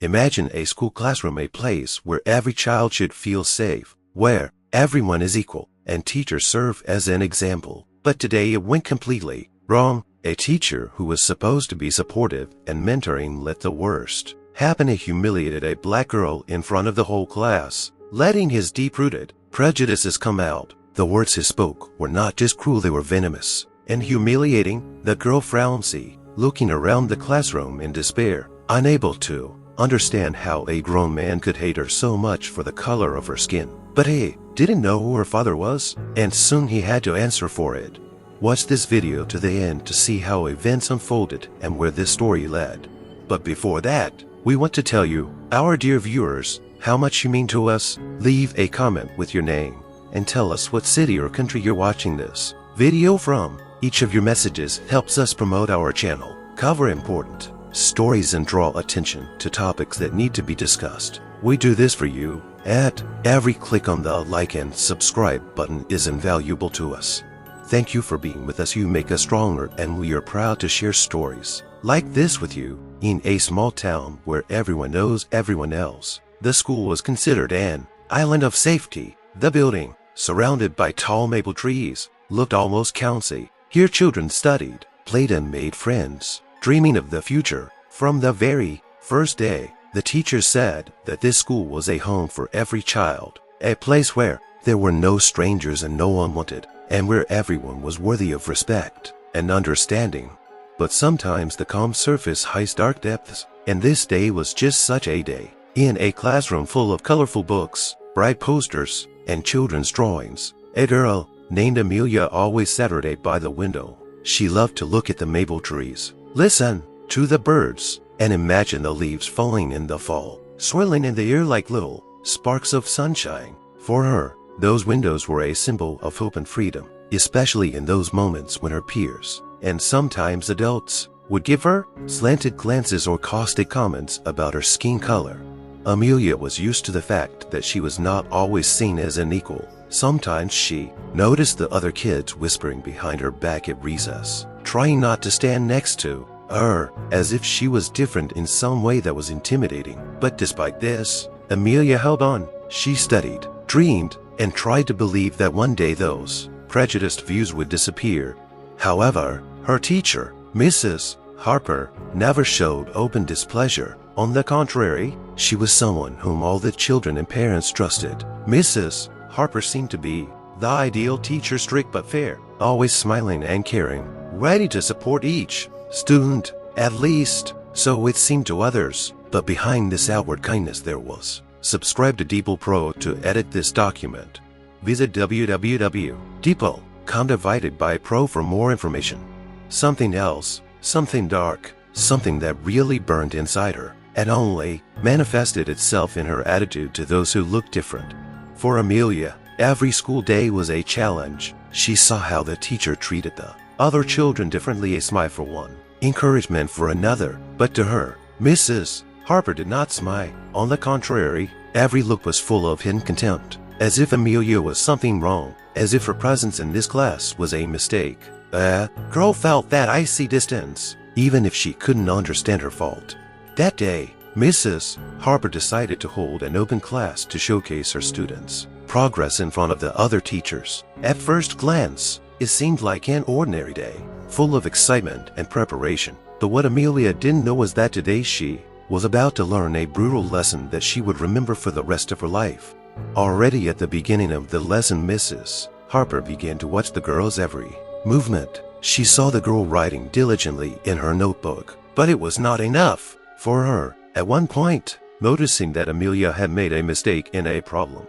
Imagine a school classroom, a place where every child should feel safe, where everyone is equal, and teachers serve as an example. But today it went completely wrong. A teacher who was supposed to be supportive and mentoring let the worst happen. He humiliated a black girl in front of the whole class, letting his deep-rooted prejudices come out. The words he spoke were not just cruel, they were venomous and humiliating. The girl frowned, looking around the classroom in despair, unable to understand how a grown man could hate her so much for the color of her skin. But he didn't know who her father was, and soon he had to answer for it. Watch this video to the end to see how events unfolded and where this story led. But before that, we want to tell you, our dear viewers, how much you mean to us. Leave a comment with your name and tell us what city or country you're watching this video from. Each of your messages helps us promote our channel, cover important stories, and draw attention to topics that need to be discussed. We do this for you. At every click on the like and subscribe button is invaluable to us. Thank you for being with us. You make us stronger, and we are proud to share stories like this with you. In a small town where everyone knows everyone else, the school was considered an island of safety. The building, surrounded by tall maple trees, looked almost cozy. Here children studied, played, and made friends, dreaming of the future. From the very first day, the teachers said that this school was a home for every child, a place where there were no strangers and no unwanted, and where everyone was worthy of respect and understanding. But sometimes the calm surface hides dark depths, and this day was just such a day. In a classroom full of colorful books, bright posters, and children's drawings, a girl named Amelia always sat by the window. She loved to look at the maple trees, listen to the birds, and imagine the leaves falling in the fall, swirling in the air like little sparks of sunshine. For her, those windows were a symbol of hope and freedom, especially in those moments when her peers, and sometimes adults, would give her slanted glances or caustic comments about her skin color. Amelia was used to the fact that she was not always seen as an equal. Sometimes she noticed the other kids whispering behind her back at recess, trying not to stand next to her, as if she was different in some way that was intimidating. But despite this, Amelia held on. She studied, dreamed, and tried to believe that one day those prejudiced views would disappear. However, her teacher, Mrs. Harper, never showed open displeasure. On the contrary, she was someone whom all the children and parents trusted. Mrs. Harper seemed to be the ideal teacher, strict but fair, always smiling and caring, ready to support each student, at least so it seemed to others. But behind this outward kindness there was. Subscribe to Deeple Pro to edit this document. Visit www.deeple.com/Pro for more information. Something else, something dark, something that really burned inside her, and only manifested itself in her attitude to those who looked different. For Amelia, every school day was a challenge. She saw how the teacher treated the other children differently, a smile for one, encouragement for another. But to her, Mrs. Harper did not smile. On the contrary, every look was full of hidden contempt, as if Amelia was something wrong, as if her presence in this class was a mistake. Girl felt that icy distance, even if she couldn't understand her fault. That day, Mrs. Harper decided to hold an open class to showcase her students' progress in front of the other teachers. At first glance, it seemed like an ordinary day, full of excitement and preparation. But what Amelia didn't know was that today she was about to learn a brutal lesson that she would remember for the rest of her life. Already at the beginning of the lesson, Mrs. Harper began to watch the girl's every movement. She saw the girl writing diligently in her notebook, but it was not enough for her. At one point, noticing that Amelia had made a mistake in a problem,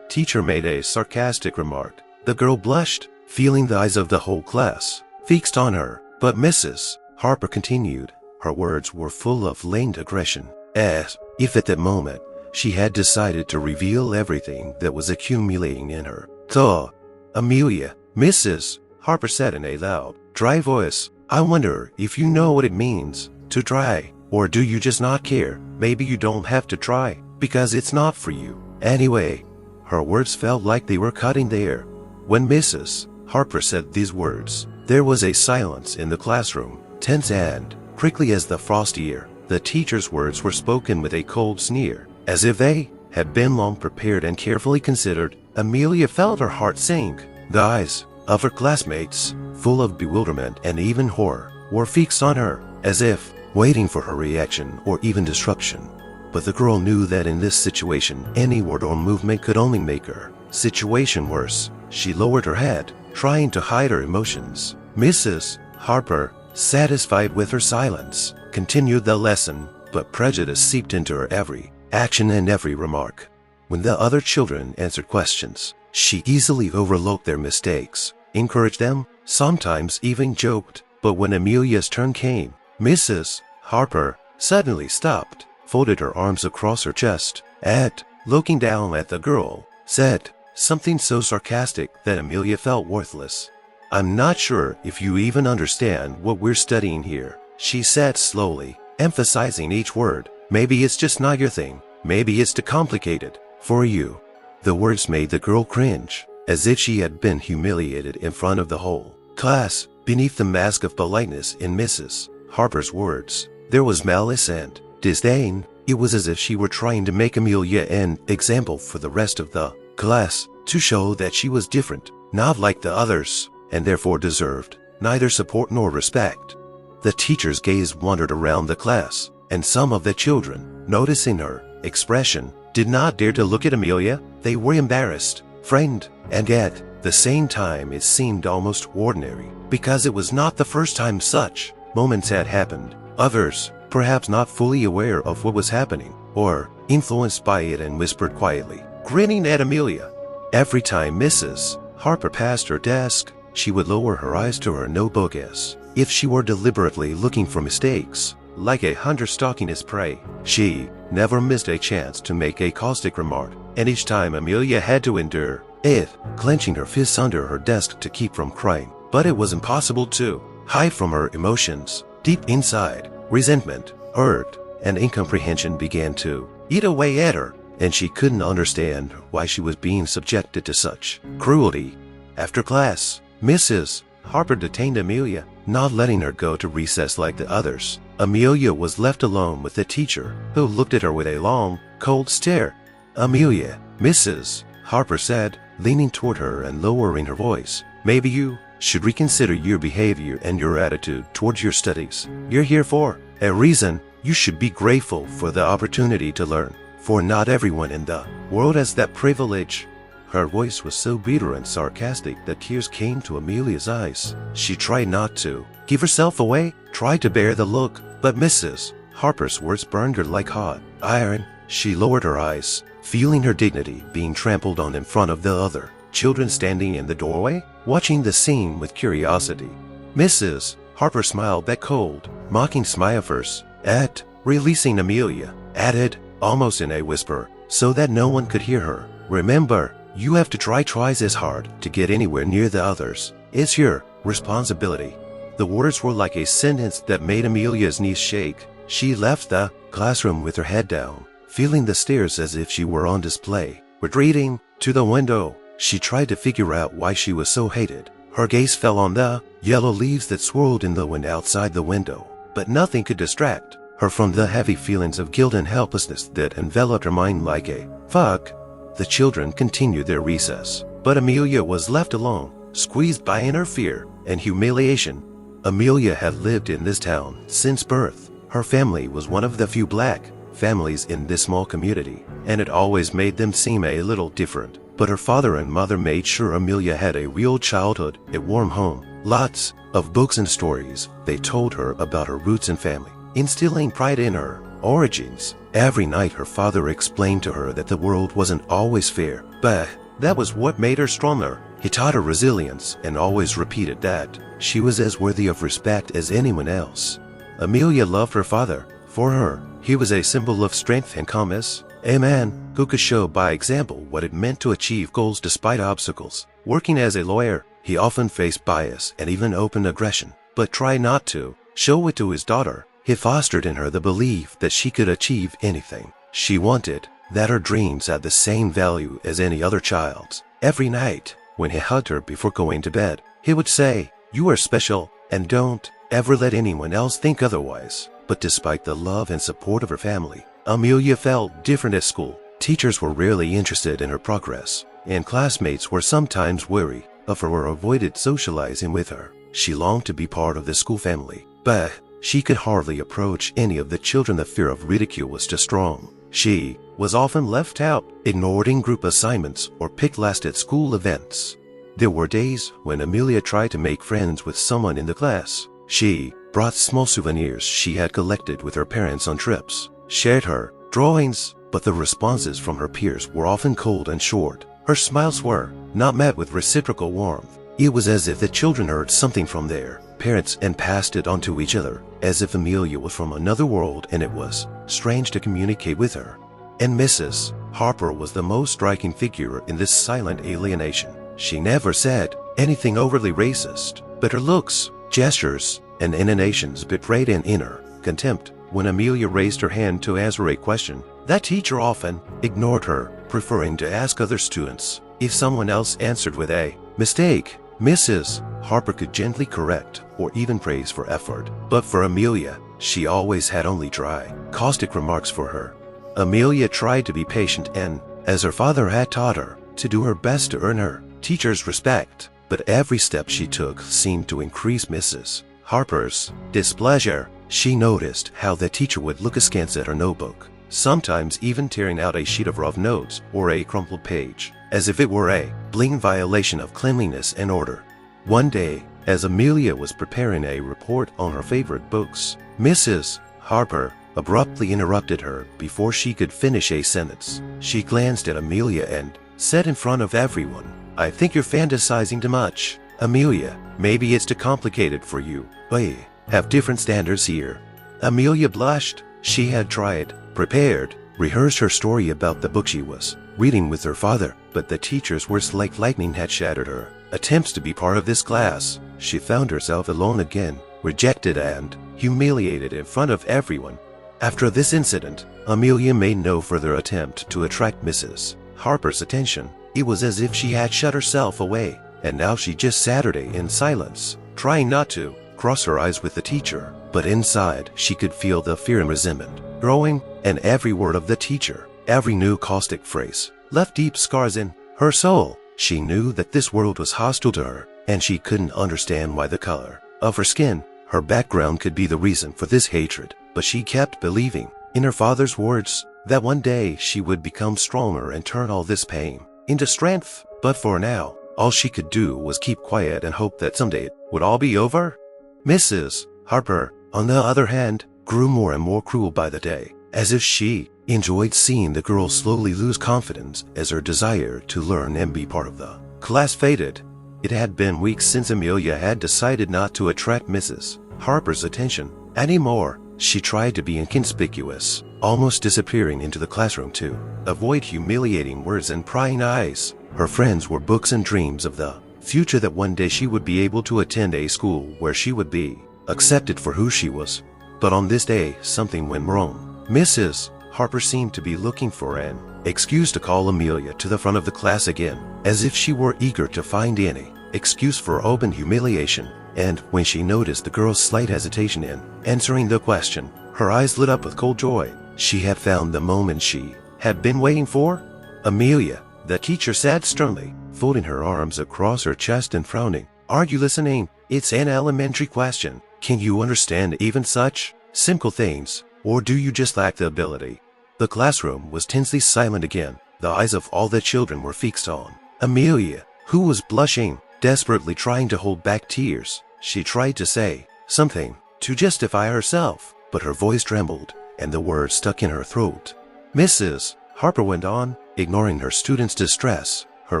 teacher made a sarcastic remark. The girl blushed, feeling the eyes of the whole class fixed on her. But Mrs. Harper continued. Her words were full of latent aggression, as if at that moment she had decided to reveal everything that was accumulating in her. So, Amelia, Mrs. Harper said in a loud, dry voice, I wonder if you know what it means to try, or do you just not care? Maybe you don't have to try, because it's not for you. Anyway, her words felt like they were cutting the air. When Mrs. Harper said these words, there was a silence in the classroom, tense and prickly as the frosty air. The teacher's words were spoken with a cold sneer, as if they had been long prepared and carefully considered. Amelia felt her heart sink. The eyes of her classmates, full of bewilderment and even horror, were fixed on her, as if waiting for her reaction or even disruption. But the girl knew that in this situation, any word or movement could only make her situation worse. She lowered her head, trying to hide her emotions. Mrs. Harper, satisfied with her silence, continued the lesson, but prejudice seeped into her every action and every remark. When the other children answered questions, she easily overlooked their mistakes, encouraged them, sometimes even joked. But when Amelia's turn came, Mrs. Harper suddenly stopped, folded her arms across her chest, and, looking down at the girl, said something so sarcastic that Amelia felt worthless. "I'm not sure if you even understand what we're studying here," she said slowly, emphasizing each word. "Maybe it's just not your thing. Maybe it's too complicated for you." The words made the girl cringe, as if she had been humiliated in front of the whole class. Beneath the mask of politeness in Mrs. Harper's words, there was malice and disdain. It was as if she were trying to make Amelia an example for the rest of the class, to show that she was different, not like the others, and therefore deserved neither support nor respect. The teacher's gaze wandered around the class, and some of the children, noticing her expression, did not dare to look at Amelia. They were embarrassed, frightened, and at the same time it seemed almost ordinary, because it was not the first time such moments had happened. Others, perhaps not fully aware of what was happening, or influenced by it, and whispered quietly, grinning at Amelia. Every time Mrs. Harper passed her desk, she would lower her eyes to her notebook as if she were deliberately looking for mistakes. Like a hunter stalking his prey, she never missed a chance to make a caustic remark, and each time Amelia had to endure it, clenching her fists under her desk to keep from crying. But it was impossible to hide from her emotions. Deep inside, resentment, hurt, and incomprehension began to eat away at her, and she couldn't understand why she was being subjected to such cruelty. After class, Mrs. Harper detained Amelia, not letting her go to recess like the others. Amelia was left alone with the teacher, who looked at her with a long, cold stare. "Amelia," Mrs. Harper said, leaning toward her and lowering her voice, "maybe you should reconsider your behavior and your attitude towards your studies. You're here for a reason. You should be grateful for the opportunity to learn, for not everyone in the world has that privilege." Her voice was so bitter and sarcastic that tears came to Amelia's eyes. She tried not to give herself away, tried to bear the look, but Mrs. Harper's words burned her like hot iron. She lowered her eyes, feeling her dignity being trampled on in front of the other children standing in the doorway, watching the scene with curiosity. Mrs. Harper smiled that cold, mocking smile first, at releasing Amelia, added, almost in a whisper, so that no one could hear her, "Remember, you have to try twice as hard to get anywhere near the others. It's your responsibility." The words were like a sentence that made Amelia's knees shake. She left the classroom with her head down, feeling the stares as if she were on display. Retreating to the window, she tried to figure out why she was so hated. Her gaze fell on the yellow leaves that swirled in the wind outside the window, but nothing could distract her from the heavy feelings of guilt and helplessness that enveloped her mind like a fog. The children continued their recess, but Amelia was left alone, squeezed by inner fear and humiliation. Amelia had lived in this town since birth. Her family was one of the few black families in this small community, and it always made them seem a little different. But her father and mother made sure Amelia had a real childhood, a warm home, lots of books and stories they told her about her roots and family, instilling pride in her origins. Every night her father explained to her that the world wasn't always fair, but that was what made her stronger. He taught her resilience and always repeated that she was as worthy of respect as anyone else. Amelia loved her father. For her, he was a symbol of strength and calmness, a man who could show by example what it meant to achieve goals despite obstacles. Working as a lawyer, he often faced bias and even open aggression, but tried not to show it to his daughter. He fostered in her the belief that she could achieve anything she wanted, that her dreams had the same value as any other child's. Every night, when he hugged her before going to bed, he would say, "You are special, and don't ever let anyone else think otherwise." But despite the love and support of her family, Amelia felt different at school. Teachers were rarely interested in her progress, and classmates were sometimes wary of her or avoided socializing with her. She longed to be part of the school family, but she could hardly approach any of the children. The fear of ridicule was too strong. She was often left out, ignored in group assignments, or picked last at school events. There were days when Amelia tried to make friends with someone in the class. She brought small souvenirs she had collected with her parents on trips, shared her drawings, but the responses from her peers were often cold and short. Her smiles were not met with reciprocal warmth. It was as if the children heard something from their parents and passed it on to each other, as if Amelia was from another world and it was strange to communicate with her. And Mrs. Harper was the most striking figure in this silent alienation. She never said anything overtly racist, but her looks, gestures, and intonations betrayed an inner contempt. When Amelia raised her hand to answer a question, that teacher often ignored her, preferring to ask other students. If someone else answered with a mistake, Mrs. Harper could gently correct or even praise for effort. But for Amelia, she always had only dry, caustic remarks for her. Amelia tried to be patient and, as her father had taught her, to do her best to earn her teacher's respect. But every step she took seemed to increase Mrs. Harper's displeasure. She noticed how the teacher would look askance at her notebook, sometimes even tearing out a sheet of rough notes or a crumpled page, as if it were a blatant violation of cleanliness and order. One day, as Amelia was preparing a report on her favorite books, Mrs. Harper abruptly interrupted her before she could finish a sentence. She glanced at Amelia and said in front of everyone, "I think you're fantasizing too much. Amelia, maybe it's too complicated for you. We have different standards here." Amelia blushed. She had tried, prepared, rehearsed her story about the book she was reading with her father, but the teacher's words like lightning had shattered her attempts to be part of this class. She found herself alone again, rejected and humiliated in front of everyone. After this incident, Amelia made no further attempt to attract Mrs. Harper's attention. It was as if she had shut herself away, and now she just sat there in silence, trying not to cross her eyes with the teacher. But inside, she could feel the fear and resentment growing, and every word of the teacher, every new caustic phrase, left deep scars in her soul. She knew that this world was hostile to her, and she couldn't understand why the color of her skin, her background, could be the reason for this hatred. But she kept believing in her father's words that one day she would become stronger and turn all this pain into strength. But for now, all she could do was keep quiet and hope that someday it would all be over. Mrs. Harper, on the other hand, grew more and more cruel by the day, as if she enjoyed seeing the girl slowly lose confidence as her desire to learn and be part of the class faded. It had been weeks since Amelia had decided not to attract Mrs. Harper's attention anymore. She tried to be inconspicuous, almost disappearing into the classroom to avoid humiliating words and prying eyes. Her friends were books and dreams of the future, that one day she would be able to attend a school where she would be accepted for who she was. But on this day, something went wrong. Mrs. Harper seemed to be looking for an excuse to call Amelia to the front of the class again, as if she were eager to find any excuse for open humiliation. And when she noticed the girl's slight hesitation in answering the question, her eyes lit up with cold joy. She had found the moment she had been waiting for. "Amelia," the teacher said sternly, folding her arms across her chest and frowning. "Are you listening? It's an elementary question. Can you understand even such simple things, or do you just lack the ability?" The classroom was tensely silent again. The eyes of all the children were fixed on Amelia, who was blushing, desperately trying to hold back tears. She tried to say something to justify herself, but her voice trembled and the words stuck in her throat. Mrs. Harper went on, ignoring her students' distress. Her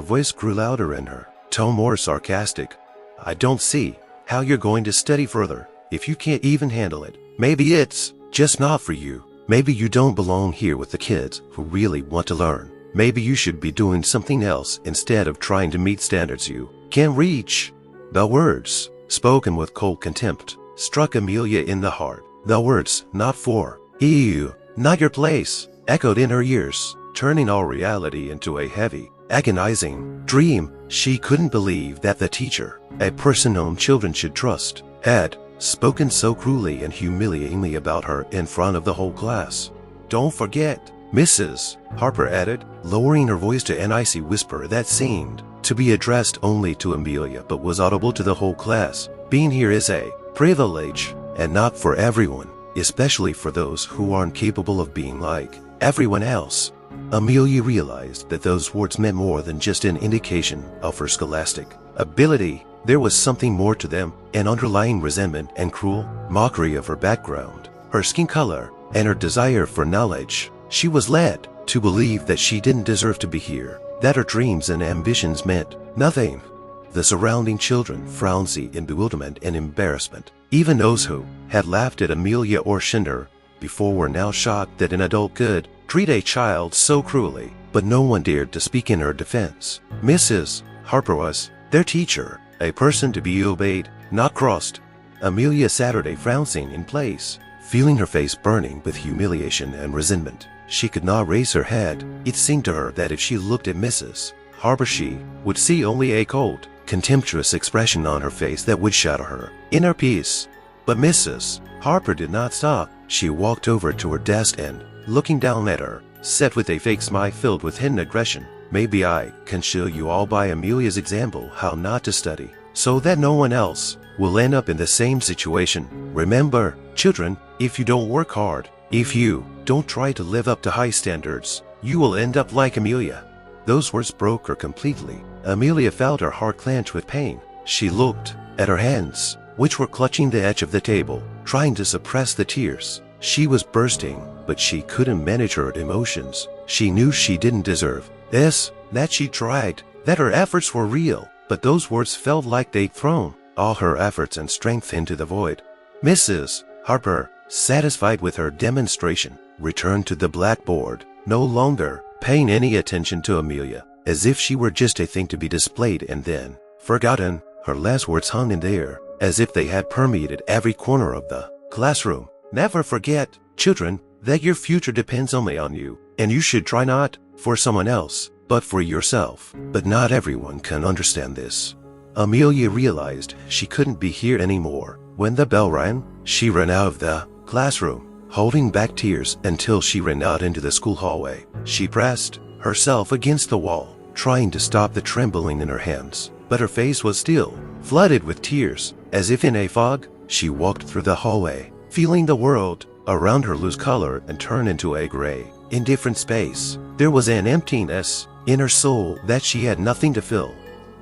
voice grew louder and her tone more sarcastic. "I don't see how you're going to study further if you can't even handle it. Maybe it's just not for you. Maybe you don't belong here with the kids who really want to learn. Maybe you should be doing something else instead of trying to meet standards you can't reach." The words, spoken with cold contempt, struck Amelia in the heart. The words, "not for you, not your place," echoed in her ears, turning all reality into a heavy, agonizing dream. She couldn't believe that the teacher, a person whom children should trust, had spoken so cruelly and humiliatingly about her in front of the whole class. "Don't forget, Mrs. Harper added, lowering her voice to an icy whisper that seemed to be addressed only to Amelia but was audible to the whole class. "Being here is a privilege, and not for everyone, especially for those who aren't capable of being like everyone else." Amelia realized that those words meant more than just an indication of her scholastic ability. There was something more to them, an underlying resentment and cruel mockery of her background, her skin color, and her desire for knowledge. She was led to believe that she didn't deserve to be here, that her dreams and ambitions meant nothing. The surrounding children frowned in bewilderment and embarrassment. Even those who had laughed at Amelia or shunned her before were now shocked that an adult could treat a child so cruelly, but no one dared to speak in her defense. Mrs. Harper was their teacher, a person to be obeyed, not crossed. Amelia sat her frowning in place, feeling her face burning with humiliation and resentment. She could not raise her head. It seemed to her that if she looked at Mrs. Harper, she would see only a cold, contemptuous expression on her face that would shatter her inner peace. But Mrs. Harper did not stop. She walked over to her desk and, looking down at her, said with a fake smile filled with hidden aggression, "Maybe I can show you all by Amelia's example how not to study, so that no one else will end up in the same situation. Remember, children, if you don't work hard, if you don't try to live up to high standards, you will end up like Amelia." Those words broke her completely. Amelia felt her heart clench with pain. She looked at her hands, which were clutching the edge of the table, trying to suppress the tears. She was bursting, but she couldn't manage her emotions. She knew she didn't deserve this, that she tried, that her efforts were real, but those words felt like they'd thrown all her efforts and strength into the void. Mrs. Harper, satisfied with her demonstration, returned to the blackboard, no longer paying any attention to Amelia, as if she were just a thing to be displayed and then forgotten. Her last words hung in the air, as if they had permeated every corner of the classroom. "Never forget, children, that your future depends only on you, and you should try not for someone else, but for yourself." But not everyone can understand this. Amelia realized she couldn't be here anymore. When the bell rang, she ran out of the classroom, holding back tears until she ran out into the school hallway. She pressed herself against the wall, trying to stop the trembling in her hands, but her face was still flooded with tears. As if in a fog, she walked through the hallway, feeling the world around her lose color and turn into a gray, indifferent space. There was an emptiness in her soul that she had nothing to fill.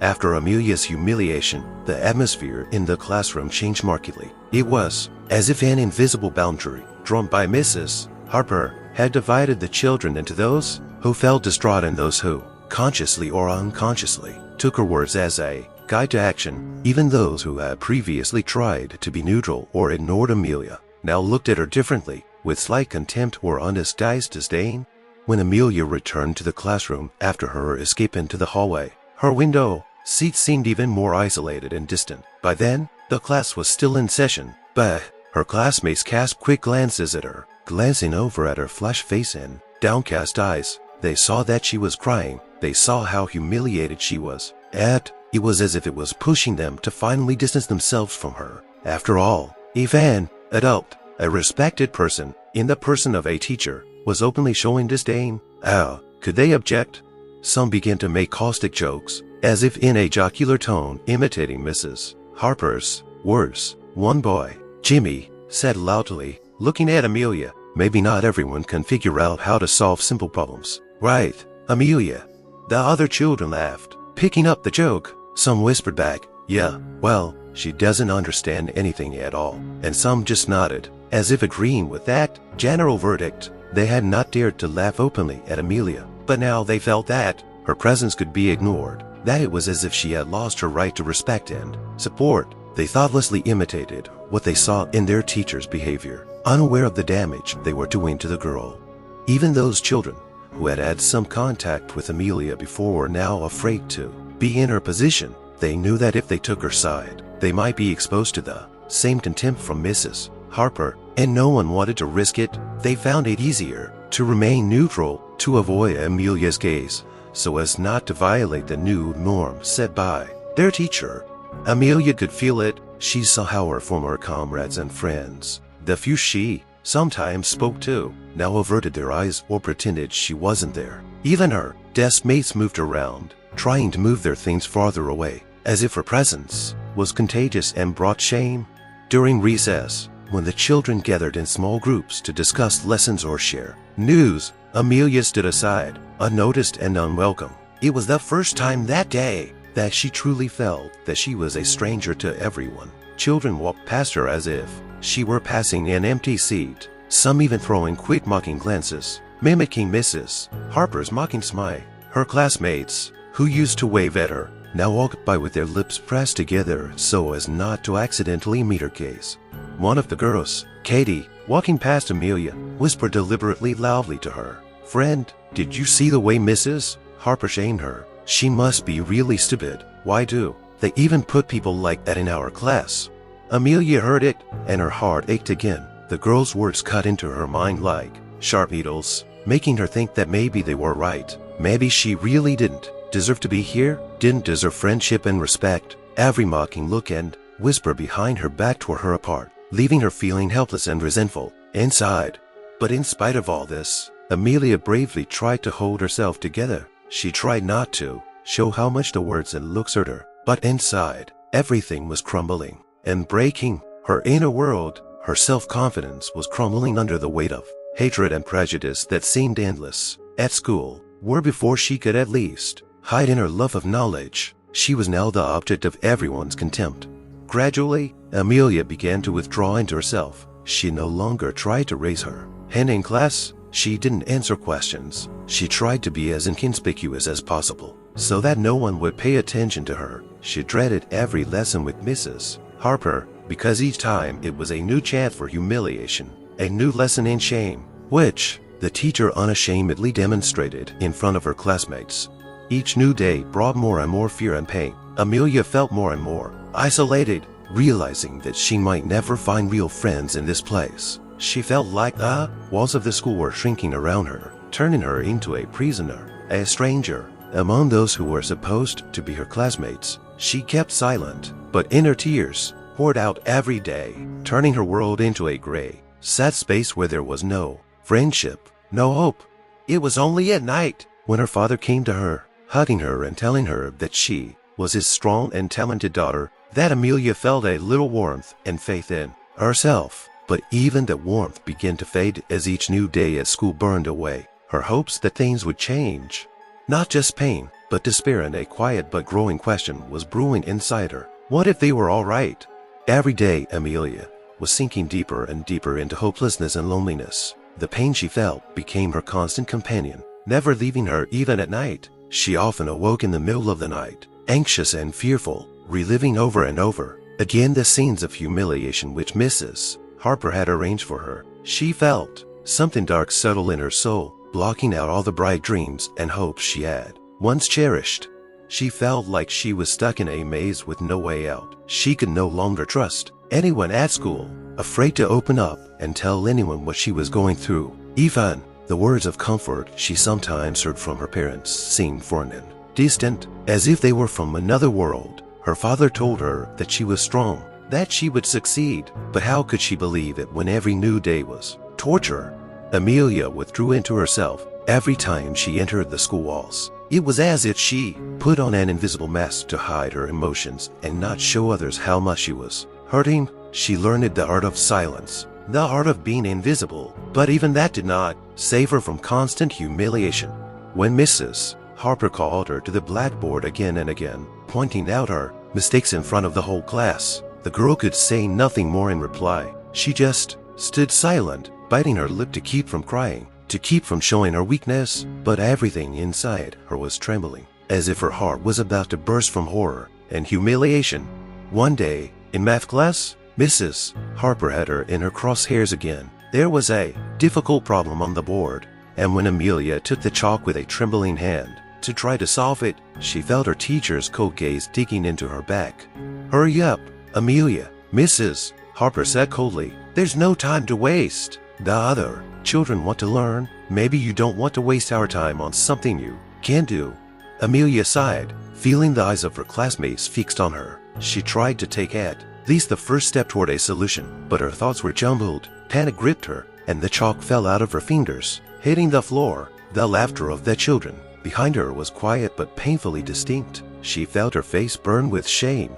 After Amelia's humiliation, the atmosphere in the classroom changed markedly. It was as if an invisible boundary, drawn by Mrs. Harper, had divided the children into those who felt distraught and those who, consciously or unconsciously, took her words as a guide to action. Even those who had previously tried to be neutral or ignored Amelia now looked at her differently, with slight contempt or undisguised disdain. When Amelia returned to the classroom after her escape into the hallway, her window seat seemed even more isolated and distant. By then, the class was still in session, but her classmates cast quick glances at her. Glancing over at her flushed face and downcast eyes, they saw that she was crying. They saw how humiliated she was. And it was as if it was pushing them to finally distance themselves from her. After all, if an adult, a respected person, in the person of a teacher, was openly showing disdain, how could they object? Some began to make caustic jokes, as if in a jocular tone, imitating Mrs. Harper's words. One boy, Jimmy, said loudly, looking at Amelia, "Maybe not everyone can figure out how to solve simple problems. Right, Amelia?" The other children laughed, picking up the joke. Some whispered back, "Yeah, well, she doesn't understand anything at all." And some just nodded, as if agreeing with that general verdict. They had not dared to laugh openly at Amelia, but now they felt that her presence could be ignored, that it was as if she had lost her right to respect and support. They thoughtlessly imitated what they saw in their teacher's behavior, unaware of the damage they were doing to the girl. Even those children who had had some contact with Amelia before were now afraid to be in her position. They knew that if they took her side, they might be exposed to the same contempt from Mrs. Harper, and no one wanted to risk it. They found it easier to remain neutral, to avoid Amelia's gaze, so as not to violate the new norm set by their teacher. Amelia could feel it. She saw how her former comrades and friends, the few she sometimes spoke to, now averted their eyes or pretended she wasn't there. Even her desk mates moved around, trying to move their things farther away, as if her presence was contagious and brought shame. During recess, when the children gathered in small groups to discuss lessons or share news, Amelia stood aside, unnoticed and unwelcome. It was the first time that day that she truly felt that she was a stranger to everyone. Children walked past her as if she were passing an empty seat, some even throwing quick mocking glances, mimicking Mrs. Harper's mocking smile. Her classmates, who used to wave at her, now walked by with their lips pressed together so as not to accidentally meet her gaze. One of the girls, Katie, walking past Amelia, whispered deliberately loudly to her, "Friend, did you see the way Mrs. Harper shamed her? She must be really stupid. Why do they even put people like that in our class?" Amelia heard it, and her heart ached again. The girl's words cut into her mind like sharp needles, making her think that maybe they were right. Maybe she really didn't deserve to be here, didn't deserve friendship and respect. Every mocking look and whisper behind her back tore her apart, leaving her feeling helpless and resentful inside. But in spite of all this, Amelia bravely tried to hold herself together. She tried not to show how much the words and looks hurt her, but inside, everything was crumbling and breaking. Her inner world, her self-confidence was crumbling under the weight of hatred and prejudice that seemed endless. At school, where before she could at least hide in her love of knowledge, she was now the object of everyone's contempt. Gradually, Amelia began to withdraw into herself. She no longer tried to raise her hand in class. She didn't answer questions. She tried to be as inconspicuous as possible, so that no one would pay attention to her. She dreaded every lesson with Mrs. Harper, because each time it was a new chance for humiliation, a new lesson in shame, which the teacher unashamedly demonstrated in front of her classmates. Each new day brought more and more fear and pain. Amelia felt more and more isolated, realizing that she might never find real friends in this place. She felt like the walls of the school were shrinking around her, turning her into a prisoner, a stranger, among those who were supposed to be her classmates. She kept silent, but inner tears poured out every day, turning her world into a gray, sad space where there was no friendship, no hope. It was only at night, when her father came to her, hugging her and telling her that she was his strong and talented daughter, that Amelia felt a little warmth and faith in herself. But even that warmth began to fade as each new day at school burned away. Her hopes that things would change. Not just pain, but despair and a quiet but growing question was brewing inside her. What if they were all right? Every day, Amelia was sinking deeper and deeper into hopelessness and loneliness. The pain she felt became her constant companion, never leaving her even at night. She often awoke in the middle of the night, anxious and fearful, reliving over and over again the scenes of humiliation which Mrs. Harper had arranged for her. She felt something dark settle in her soul, blocking out all the bright dreams and hopes she had once cherished. She felt like she was stuck in a maze with no way out. She could no longer trust anyone at school, afraid to open up and tell anyone what she was going through. Even the words of comfort she sometimes heard from her parents seemed foreign and distant, as if they were from another world. Her father told her that she was strong, that she would succeed, but how could she believe it when every new day was torture? Amelia withdrew into herself every time she entered the school walls. It was as if she put on an invisible mask to hide her emotions and not show others how much she was hurting. She learned the art of silence, the art of being invisible, but even that did not save her from constant humiliation. When Mrs. Harper called her to the blackboard again and again, pointing out her mistakes in front of the whole class, the girl could say nothing more in reply. She just stood silent, biting her lip to keep from crying, to keep from showing her weakness, but everything inside her was trembling, as if her heart was about to burst from horror and humiliation. One day, in math class, Mrs. Harper had her in her crosshairs again. There was a difficult problem on the board, and when Amelia took the chalk with a trembling hand to try to solve it, she felt her teacher's cold gaze digging into her back. "Hurry up, Amelia," Mrs. Harper said coldly. "There's no time to waste. The other children want to learn. Maybe you don't want to waste our time on something you can't do." Amelia sighed, feeling the eyes of her classmates fixed on her. She tried to take it least the first step toward a solution, but her thoughts were jumbled. Panic gripped her, and the chalk fell out of her fingers, hitting the floor. The laughter of the children behind her was quiet but painfully distinct. She felt her face burn with shame.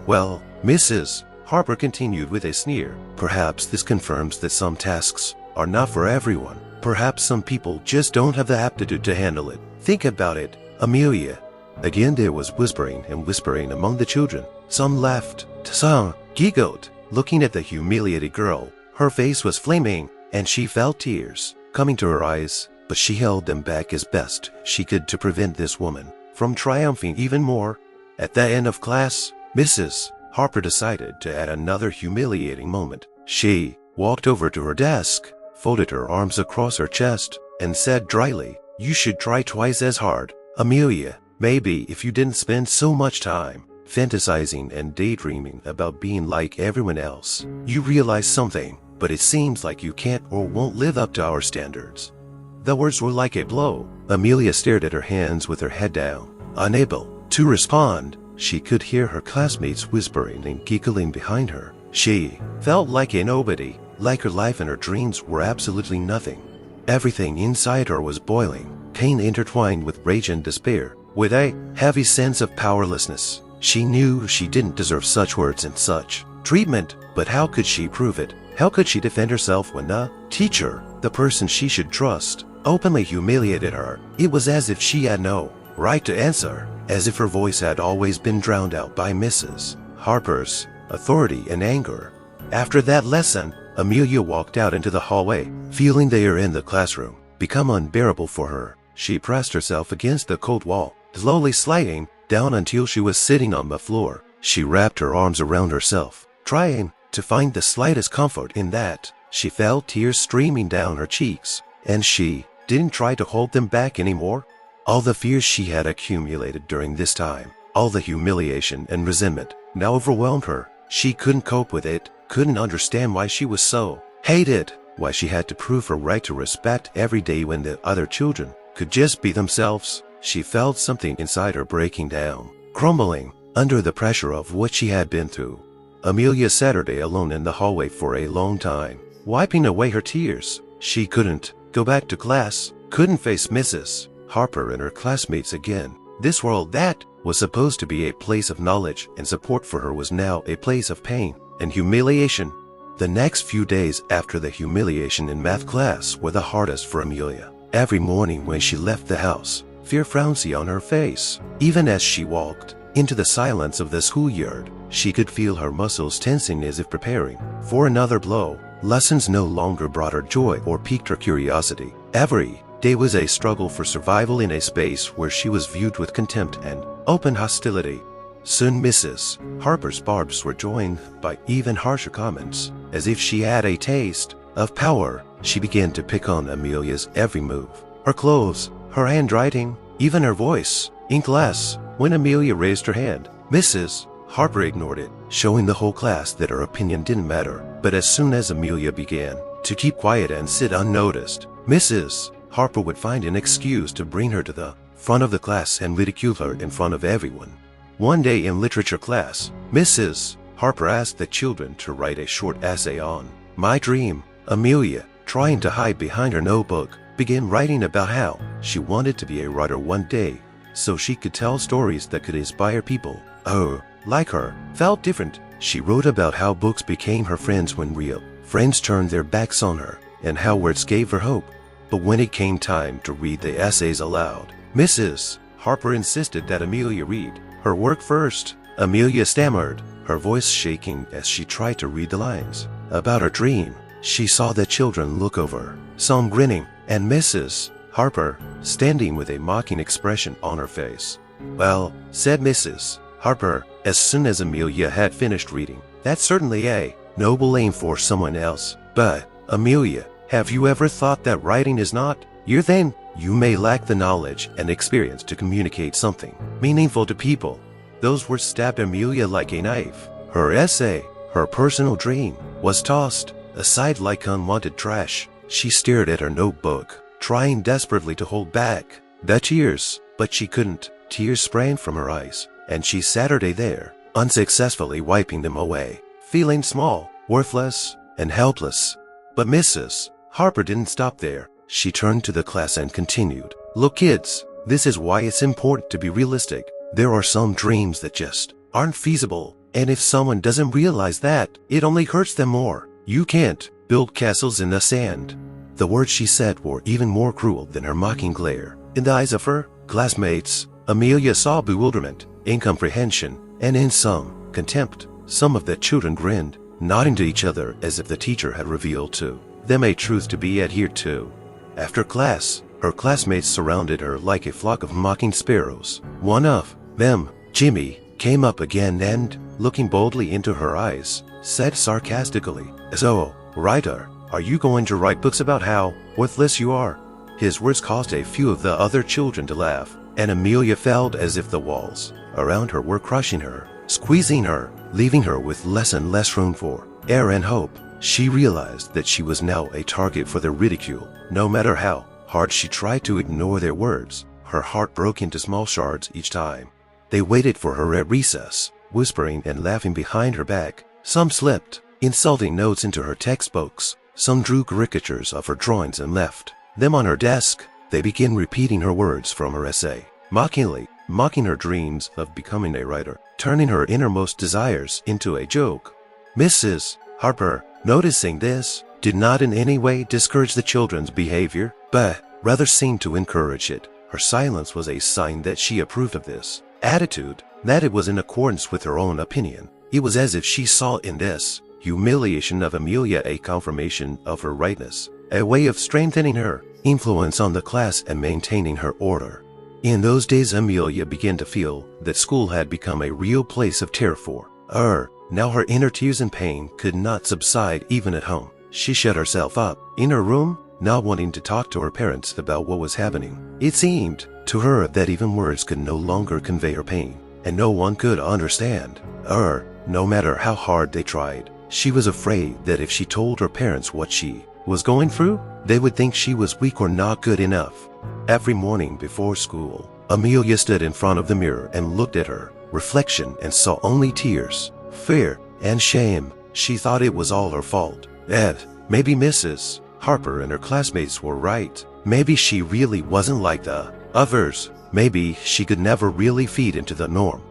"Well, Mrs. Harper continued with a sneer, perhaps this confirms that some tasks are not for everyone. Perhaps some people just don't have the aptitude to handle it. Think about it, Amelia." Again there was whispering and whispering among the children. Some laughed, some giggled, looking at the humiliated girl. Her face was flaming, and she felt tears coming to her eyes, but she held them back as best she could to prevent this woman from triumphing even more. At the end of class, Mrs. Harper decided to add another humiliating moment. She walked over to her desk, folded her arms across her chest, and said dryly, "You should try twice as hard, Amelia. Maybe if you didn't spend so much time fantasizing and daydreaming about being like everyone else, you realize something, but it seems like you can't or won't live up to our standards." The words were like a blow. Amelia stared at her hands with her head down, unable to respond. She could hear her classmates whispering and giggling behind her. She felt like a nobody, like her life and her dreams were absolutely nothing. Everything inside her was boiling, pain intertwined with rage and despair, with a heavy sense of powerlessness. She knew she didn't deserve such words and such treatment, but how could she prove it? How could she defend herself when the teacher, the person she should trust, openly humiliated her? It was as if she had no right to answer, as if her voice had always been drowned out by Mrs. Harper's authority and anger. After that lesson, Amelia walked out into the hallway, feeling the air in the classroom become unbearable for her. She pressed herself against the cold wall, slowly sliding down until she was sitting on the floor. She wrapped her arms around herself, trying to find the slightest comfort in that. She felt tears streaming down her cheeks, and she didn't try to hold them back anymore. All the fears she had accumulated during this time, all the humiliation and resentment, now overwhelmed her. She couldn't cope with it, couldn't understand why she was so hated, why she had to prove her right to respect every day when the other children could just be themselves. She felt something inside her breaking down, crumbling under the pressure of what she had been through. Amelia sat there alone in the hallway for a long time, wiping away her tears. She couldn't go back to class, couldn't face Mrs. Harper and her classmates again. This world that was supposed to be a place of knowledge and support for her was now a place of pain and humiliation. The next few days after the humiliation in math class were the hardest for Amelia. Every morning when she left the house, fear frowned on her face. Even as she walked into the silence of the schoolyard, she could feel her muscles tensing as if preparing for another blow. Lessons no longer brought her joy or piqued her curiosity. Every day was a struggle for survival in a space where she was viewed with contempt and open hostility. Soon Mrs. Harper's barbs were joined by even harsher comments. As if she had a taste of power, she began to pick on Amelia's every move. Her clothes, her handwriting, even her voice. In class, when Amelia raised her hand, Mrs. Harper ignored it, showing the whole class that her opinion didn't matter. But as soon as Amelia began to keep quiet and sit unnoticed, Mrs. Harper would find an excuse to bring her to the front of the class and ridicule her in front of everyone. One day in literature class, Mrs. Harper asked the children to write a short essay on my dream. Amelia, trying to hide behind her notebook, began writing about how she wanted to be a writer one day so she could tell stories that could inspire people. Oh, like her, felt different. She wrote about how books became her friends when real friends turned their backs on her, and how words gave her hope. But when it came time to read the essays aloud, Mrs. Harper insisted that Amelia read her work first. Amelia stammered, her voice shaking as she tried to read the lines about her dream. She saw the children look over, some grinning, and Mrs. Harper standing with a mocking expression on her face. "Well," said Mrs. Harper, as soon as Amelia had finished reading, "that's certainly a noble aim for someone else. But, Amelia, have you ever thought that writing is not your thing? You may lack the knowledge and experience to communicate something meaningful to people." Those words stabbed Amelia like a knife. Her essay, her personal dream, was tossed aside like unwanted trash. She stared at her notebook, trying desperately to hold back the tears, but she couldn't. Tears sprang from her eyes, and she sat there, unsuccessfully wiping them away. feeling small, worthless, and helpless. But Mrs. Harper didn't stop there. She turned to the class and continued, "Look, kids, this is why it's important to be realistic. There are some dreams that just aren't feasible, and if someone doesn't realize that, it only hurts them more. You can't build castles in the sand." The words she said were even more cruel than her mocking glare. In the eyes of her classmates, Amelia saw bewilderment, incomprehension, and in some contempt. Some of the children grinned, nodding to each other as if the teacher had revealed to them a truth to be adhered to. After class, her classmates surrounded her like a flock of mocking sparrows. One of them, Jimmy, came up again and, looking boldly into her eyes, said sarcastically, "So, writer, are you going to write books about how worthless you are?" His words caused a few of the other children to laugh, and Amelia felt as if the walls around her were crushing her, squeezing her, leaving her with less and less room for air and hope. She realized that she was now a target for their ridicule. No matter how hard she tried to ignore their words, her heart broke into small shards each time. They waited for her at recess, whispering and laughing behind her back. Some slipped insulting notes into her textbooks. Some drew caricatures of her drawings and left them on her desk. They began repeating her words from her essay, mockingly, mocking her dreams of becoming a writer, turning her innermost desires into a joke. Mrs. Harper, noticing this, did not in any way discourage the children's behavior, but rather seemed to encourage it. Her silence was a sign that she approved of this attitude, that it was in accordance with her own opinion. It was as if she saw in this humiliation of Amelia a confirmation of her rightness, a way of strengthening her influence on the class and maintaining her order. In those days, Amelia began to feel that school had become a real place of terror for her. Now her inner tears and pain could not subside even at home. She shut herself up in her room, not wanting to talk to her parents about what was happening. It seemed to her that even words could no longer convey her pain, and no one could understand her, no matter how hard they tried. She was afraid that if she told her parents what she was going through, they would think she was weak or not good enough. Every morning before school, Amelia stood in front of the mirror and looked at her reflection and saw only tears, fear, and shame. She thought it was all her fault. And maybe Mrs. Harper and her classmates were right. Maybe she really wasn't like the others. Maybe she could never really feed into the norm.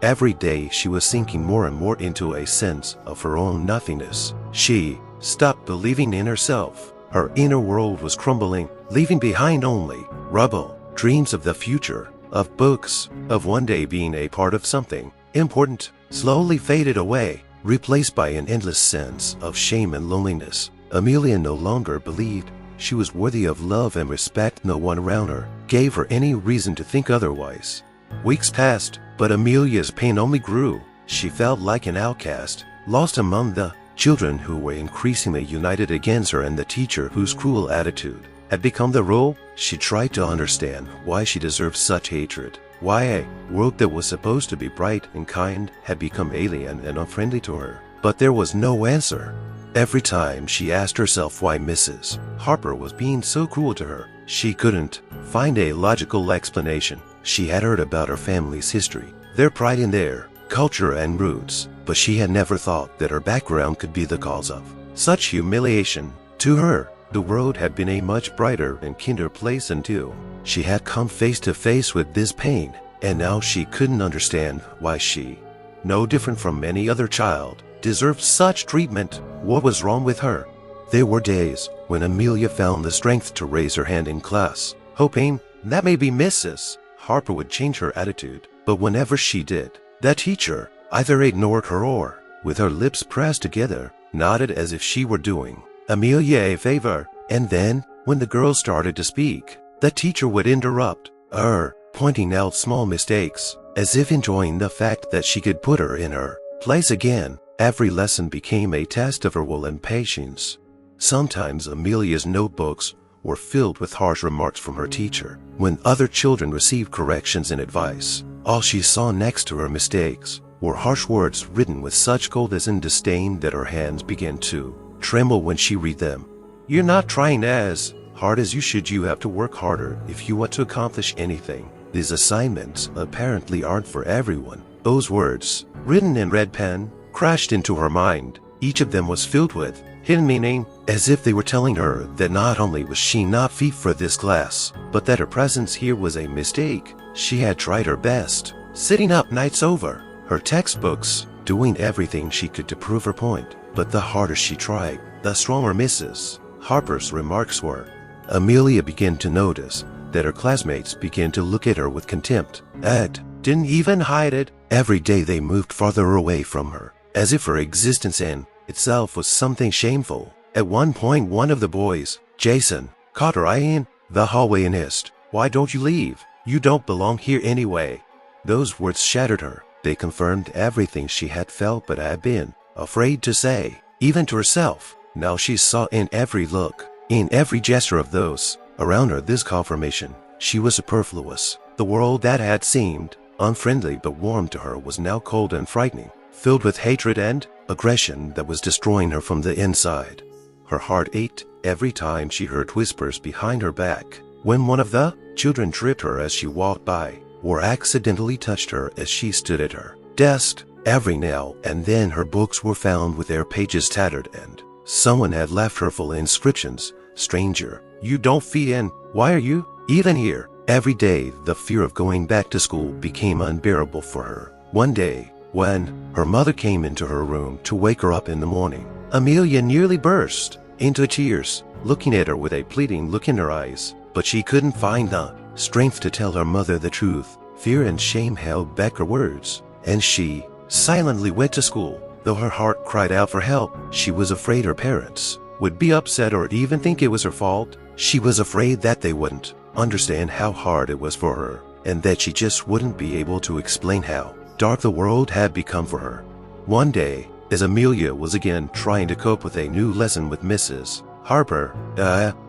Every day she was sinking more and more into a sense of her own nothingness. She stopped believing in herself. Her inner world was crumbling, leaving behind only rubble, dreams of the future, of books, of one day being a part of something important, slowly faded away, replaced by an endless sense of shame and loneliness. Amelia no longer believed she was worthy of love and respect. No one around her gave her any reason to think otherwise. Weeks passed, but Amelia's pain only grew. She felt like an outcast, lost among the children who were increasingly united against her and the teacher whose cruel attitude had become the rule. She tried to understand why she deserved such hatred, why a world that was supposed to be bright and kind had become alien and unfriendly to her. But there was no answer. Every time she asked herself why Mrs. Harper was being so cruel to her, she couldn't find a logical explanation. She had heard about her family's history, their pride in their culture and roots, but she had never thought that her background could be the cause of such humiliation. To her, the world had been a much brighter and kinder place until she had come face to face with this pain, and now she couldn't understand why she, no different from any other child, deserved such treatment. What was wrong with her? There were days when Amelia found the strength to raise her hand in class, hoping that maybe Mrs. Harper would change her attitude. But whenever she did, that teacher either ignored her or, with her lips pressed together, nodded as if she were doing Amelia a favor. And then, when the girl started to speak, the teacher would interrupt her, pointing out small mistakes, as if enjoying the fact that she could put her in her place again. Every lesson became a test of her will and patience. Sometimes Amelia's notebooks were filled with harsh remarks from her teacher. When other children received corrections and advice, all she saw next to her mistakes were harsh words written with such coldness and disdain that her hands began to tremble when she read them. "You're not trying as hard as you should. You have to work harder if you want to accomplish anything. These assignments apparently aren't for everyone." Those words, written in red pen, crashed into her mind. Each of them was filled with hidden meaning, as if they were telling her that not only was she not fit for this class, but that her presence here was a mistake. She had tried her best, sitting up nights over her textbooks, doing everything she could to prove her point. But the harder she tried, the stronger Mrs. Harper's remarks were. Amelia began to notice that her classmates began to look at her with contempt, and didn't even hide it. Every day they moved farther away from her, as if her existence in itself was something shameful. At one point, one of the boys, Jason, caught her eye in the hallway and hissed, "Why don't you leave? You don't belong here anyway." Those words shattered her. They confirmed everything she had felt but had been afraid to say, even to herself. Now she saw in every look, in every gesture of those around her this confirmation. She was superfluous. The world that had seemed unfriendly but warm to her was now cold and frightening, filled with hatred and aggression that was destroying her from the inside. Her heart ached every time she heard whispers behind her back. When one of the children tripped her as she walked by, or accidentally touched her as she stood at her desk, every now and then her books were found with their pages tattered, and someone had left her full inscriptions. "Stranger, you don't fit in. Why are you even here?" Every day, the fear of going back to school became unbearable for her. One day, when her mother came into her room to wake her up in the morning, Amelia nearly burst into tears, looking at her with a pleading look in her eyes. But she couldn't find the strength to tell her mother the truth. Fear and shame held back her words, and she silently went to school. Though her heart cried out for help, she was afraid her parents would be upset or even think it was her fault. She was afraid that they wouldn't understand how hard it was for her, and that she just wouldn't be able to explain how dark the world had become for her. One day, as Amelia was again trying to cope with a new lesson with Mrs. Harper,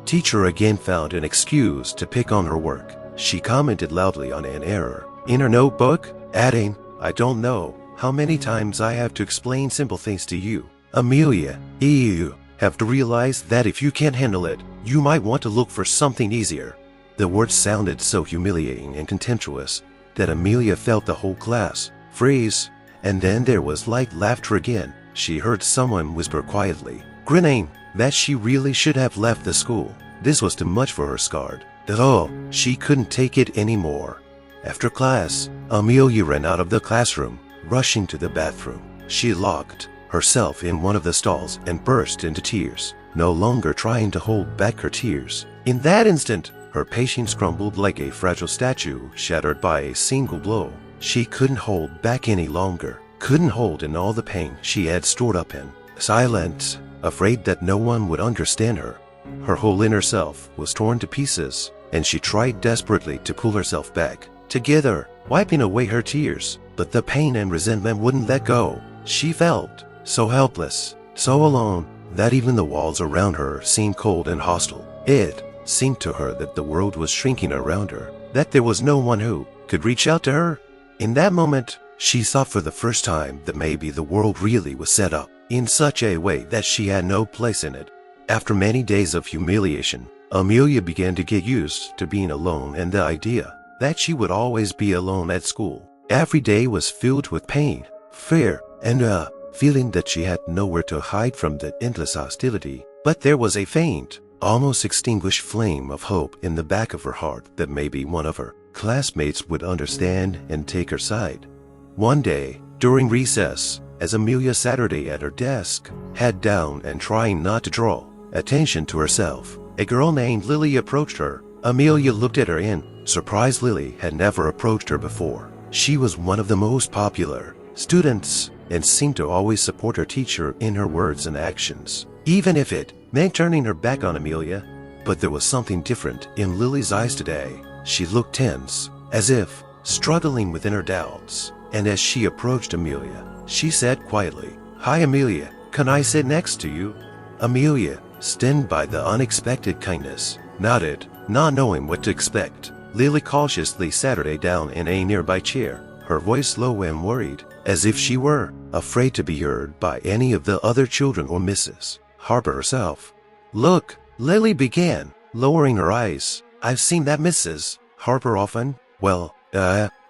teacher again found an excuse to pick on her work. She commented loudly on an error in her notebook, adding, "I don't know how many times I have to explain simple things to you, Amelia. You have to realize that if you can't handle it, you might want to look for something easier." The words sounded so humiliating and contemptuous that Amelia felt the whole class freeze, and then there was light laughter again. She heard someone whisper quietly, grinning, that she really should have left the school. This was too much for her scarred. Oh, she couldn't take it anymore. After class, Amelia ran out of the classroom, rushing to the bathroom. She locked herself in one of the stalls and burst into tears, no longer trying to hold back her tears. In that instant, her patience crumbled like a fragile statue shattered by a single blow. She couldn't hold back any longer, couldn't hold in all the pain she had stored up in. Silent, afraid that no one would understand her. Her whole inner self was torn to pieces, and she tried desperately to pull herself back together, wiping away her tears. But the pain and resentment wouldn't let go. She felt so helpless, so alone, that even the walls around her seemed cold and hostile. It seemed to her that the world was shrinking around her, that there was no one who could reach out to her. In that moment, she thought for the first time that maybe the world really was set up in such a way that she had no place in it. After many days of humiliation, Amelia began to get used to being alone and the idea that she would always be alone at school. Every day was filled with pain, fear, and a feeling that she had nowhere to hide from the endless hostility. But there was a faint, almost extinguished flame of hope in the back of her heart that maybe one of her classmates would understand and take her side. One day, during recess, as Amelia sat at her desk, head down and trying not to draw attention to herself, a girl named Lily approached her. Amelia looked at her in surprise. Lily had never approached her before. She was one of the most popular students and seemed to always support her teacher in her words and actions, even if it meant turning her back on Amelia. But there was something different in Lily's eyes today. She looked tense, as if struggling within her doubts, and as she approached Amelia, she said quietly, "Hi Amelia, can I sit next to you?" Amelia, stunned by the unexpected kindness, nodded, not knowing what to expect. Lily cautiously sat her down in a nearby chair, her voice low and worried, as if she were afraid to be heard by any of the other children or Mrs. Harper herself. "Look," Lily began, lowering her eyes, "I've seen that Mrs. Harper often. Well,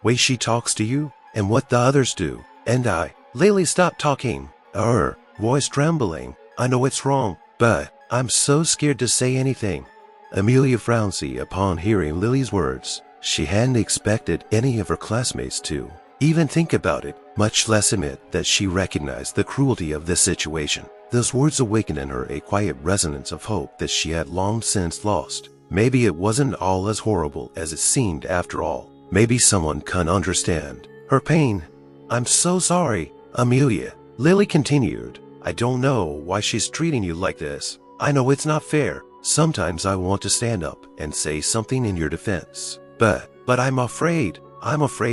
way she talks to you, and what the others do. And I Lily stopped talking, her voice trembling. I know it's wrong, but I'm so scared to say anything. Amelia frowned upon hearing Lily's words. She hadn't expected any of her classmates to even think about it, much less admit that she recognized the cruelty of this situation. Those words awakened in her a quiet resonance of hope that she had long since lost. Maybe it wasn't all as horrible as it seemed after all. Maybe someone can understand her pain. I'm so sorry, Amelia. Lily continued. I don't know why she's treating you like this. I know it's not fair. Sometimes I want to stand up and say something in your defense. But I'm afraid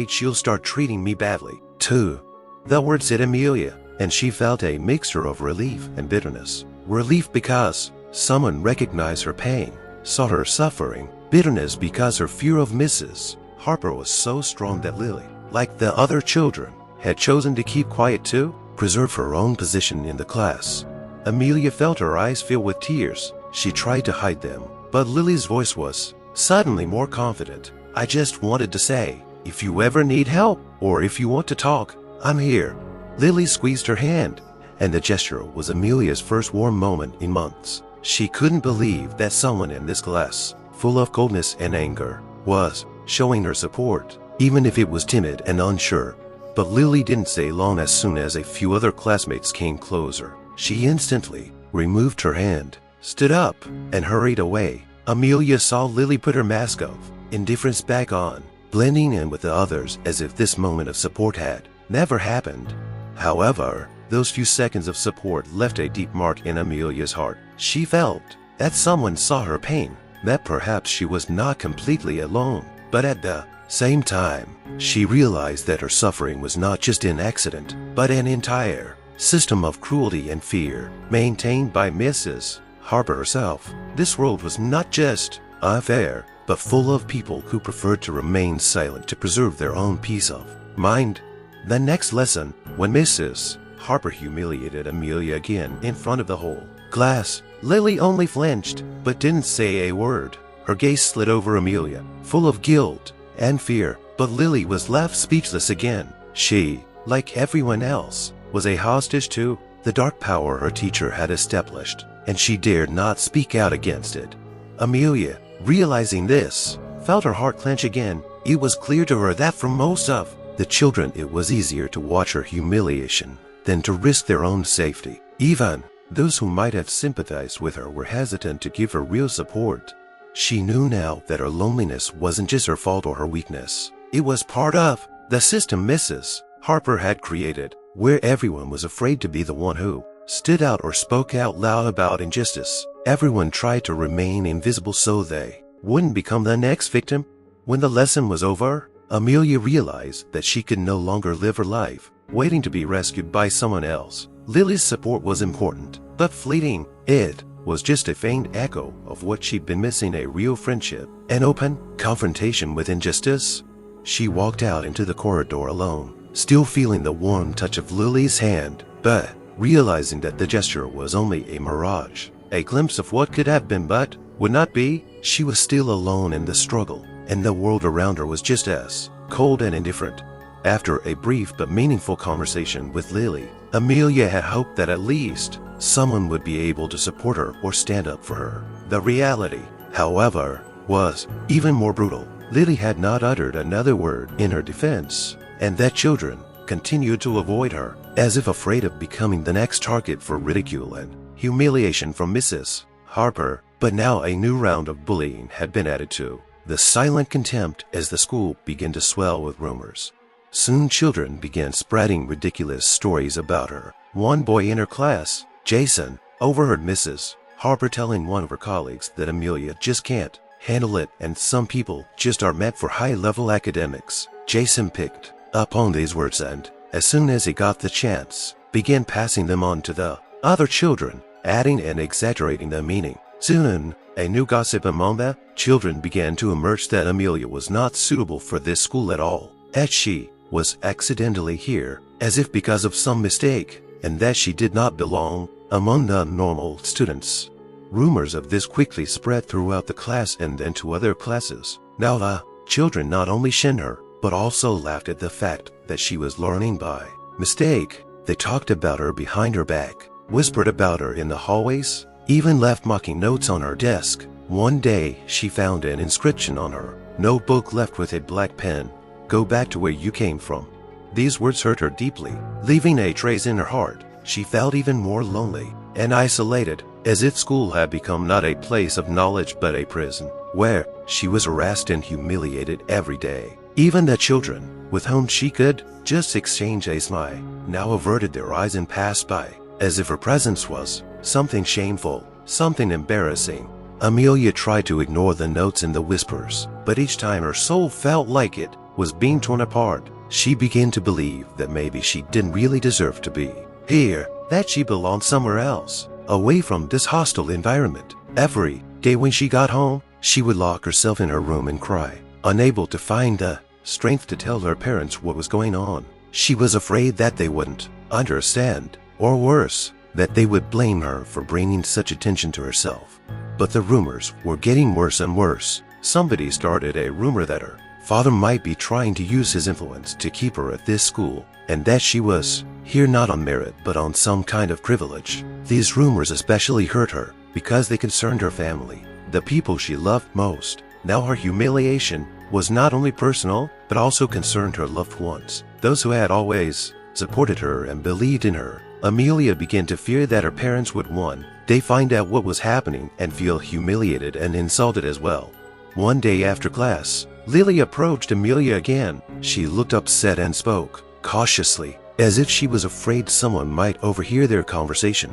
she'll start treating me badly, too. The words hit Amelia, and she felt a mixture of relief and bitterness. Relief because someone recognized her pain, saw her suffering. Bitterness because her fear of Mrs. Harper was so strong that Lily, like the other children, had chosen to keep quiet too, preserve her own position in the class. Amelia felt her eyes fill with tears. She tried to hide them, but Lily's voice was suddenly more confident. I just wanted to say, if you ever need help, or if you want to talk, I'm here. Lily squeezed her hand, and the gesture was Amelia's first warm moment in months. She couldn't believe that someone in this class, full of coldness and anger, was showing her support, even if it was timid and unsure. But Lily didn't stay long. As soon as a few other classmates came closer, she instantly removed her hand, stood up, and hurried away. Amelia saw Lily put her mask of indifference back on, blending in with the others as if this moment of support had never happened. However, those few seconds of support left a deep mark in Amelia's heart. She felt that someone saw her pain, that perhaps she was not completely alone. But at the same time, she realized that her suffering was not just an accident, but an entire system of cruelty and fear maintained by Mrs. Harper herself. This world was not just unfair, but full of people who preferred to remain silent to preserve their own peace of mind. The next lesson, when Mrs. Harper humiliated Amelia again in front of the whole class, Lily only flinched, but didn't say a word. Her gaze slid over Amelia, full of guilt and fear, but Lily was left speechless again. She, like everyone else, was a hostage to the dark power her teacher had established, and she dared not speak out against it. Amelia, realizing this, felt her heart clench again. It was clear to her that for most of the children it was easier to watch her humiliation than to risk their own safety. Even those who might have sympathized with her were hesitant to give her real support. She knew now that her loneliness wasn't just her fault or her weakness. It was part of the system Mrs. Harper had created, where everyone was afraid to be the one who stood out or spoke out loud about injustice. Everyone tried to remain invisible so they wouldn't become the next victim. When the lesson was over, Amelia realized that she could no longer live her life waiting to be rescued by someone else. Lily's support was important, but fleeting. It was just a faint echo of what she'd been missing: a real friendship, an open confrontation with injustice. She walked out into the corridor alone, still feeling the warm touch of Lily's hand, but realizing that the gesture was only a mirage, a glimpse of what could have been but would not be. She was still alone in the struggle, and the world around her was just as cold and indifferent. After a brief but meaningful conversation with Lily, Amelia had hoped that at least someone would be able to support her or stand up for her. The reality, however, was even more brutal. Lily had not uttered another word in her defense, and that children continued to avoid her, as if afraid of becoming the next target for ridicule and humiliation from Mrs. Harper. But now a new round of bullying had been added to the silent contempt as the school began to swell with rumors. Soon children began spreading ridiculous stories about her. One boy in her class, Jason, overheard Mrs. Harper telling one of her colleagues that Amelia just can't handle it and some people just aren't meant for high-level academics. Jason picked up on these words and, as soon as he got the chance, began passing them on to the other children, adding and exaggerating the meaning. Soon, a new gossip among the children began to emerge that Amelia was not suitable for this school at all, that she was accidentally here, as if because of some mistake, and that she did not belong among the normal students. Rumors of this quickly spread throughout the class and then to other classes. Now the children not only shunned her, but also laughed at the fact that she was learning by mistake. They talked about her behind her back, whispered about her in the hallways, even left mocking notes on her desk. One day, she found an inscription on her notebook left with a black pen. "Go back to where you came from." These words hurt her deeply, leaving a trace in her heart. She felt even more lonely and isolated, as if school had become not a place of knowledge but a prison, where she was harassed and humiliated every day. Even the children, with whom she could just exchange a smile, now averted their eyes and passed by, as if her presence was something shameful, something embarrassing. Amelia tried to ignore the notes and the whispers, but each time her soul felt like it was being torn apart. She began to believe that maybe she didn't really deserve to be here, that she belonged somewhere else, away from this hostile environment. Every day when she got home, she would lock herself in her room and cry, unable to find the strength to tell her parents what was going on. She was afraid that they wouldn't understand, or worse, that they would blame her for bringing such attention to herself. But the rumors were getting worse and worse. Somebody started a rumor that her father might be trying to use his influence to keep her at this school, and that she was here not on merit but on some kind of privilege. These rumors especially hurt her because they concerned her family, the people she loved most. Now her humiliation was not only personal but also concerned her loved ones, those who had always supported her and believed in her. Amelia began to fear that her parents would one day find out what was happening and feel humiliated and insulted as well. One day after class, Lily approached Amelia again. She looked upset and spoke cautiously, as if she was afraid someone might overhear their conversation.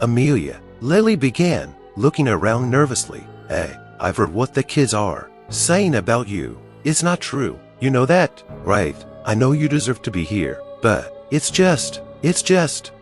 "Amelia," Lily began, looking around nervously. "Hey, I've heard what the kids are saying about you. It's not true. You know that, right? I know you deserve to be here, but it's just,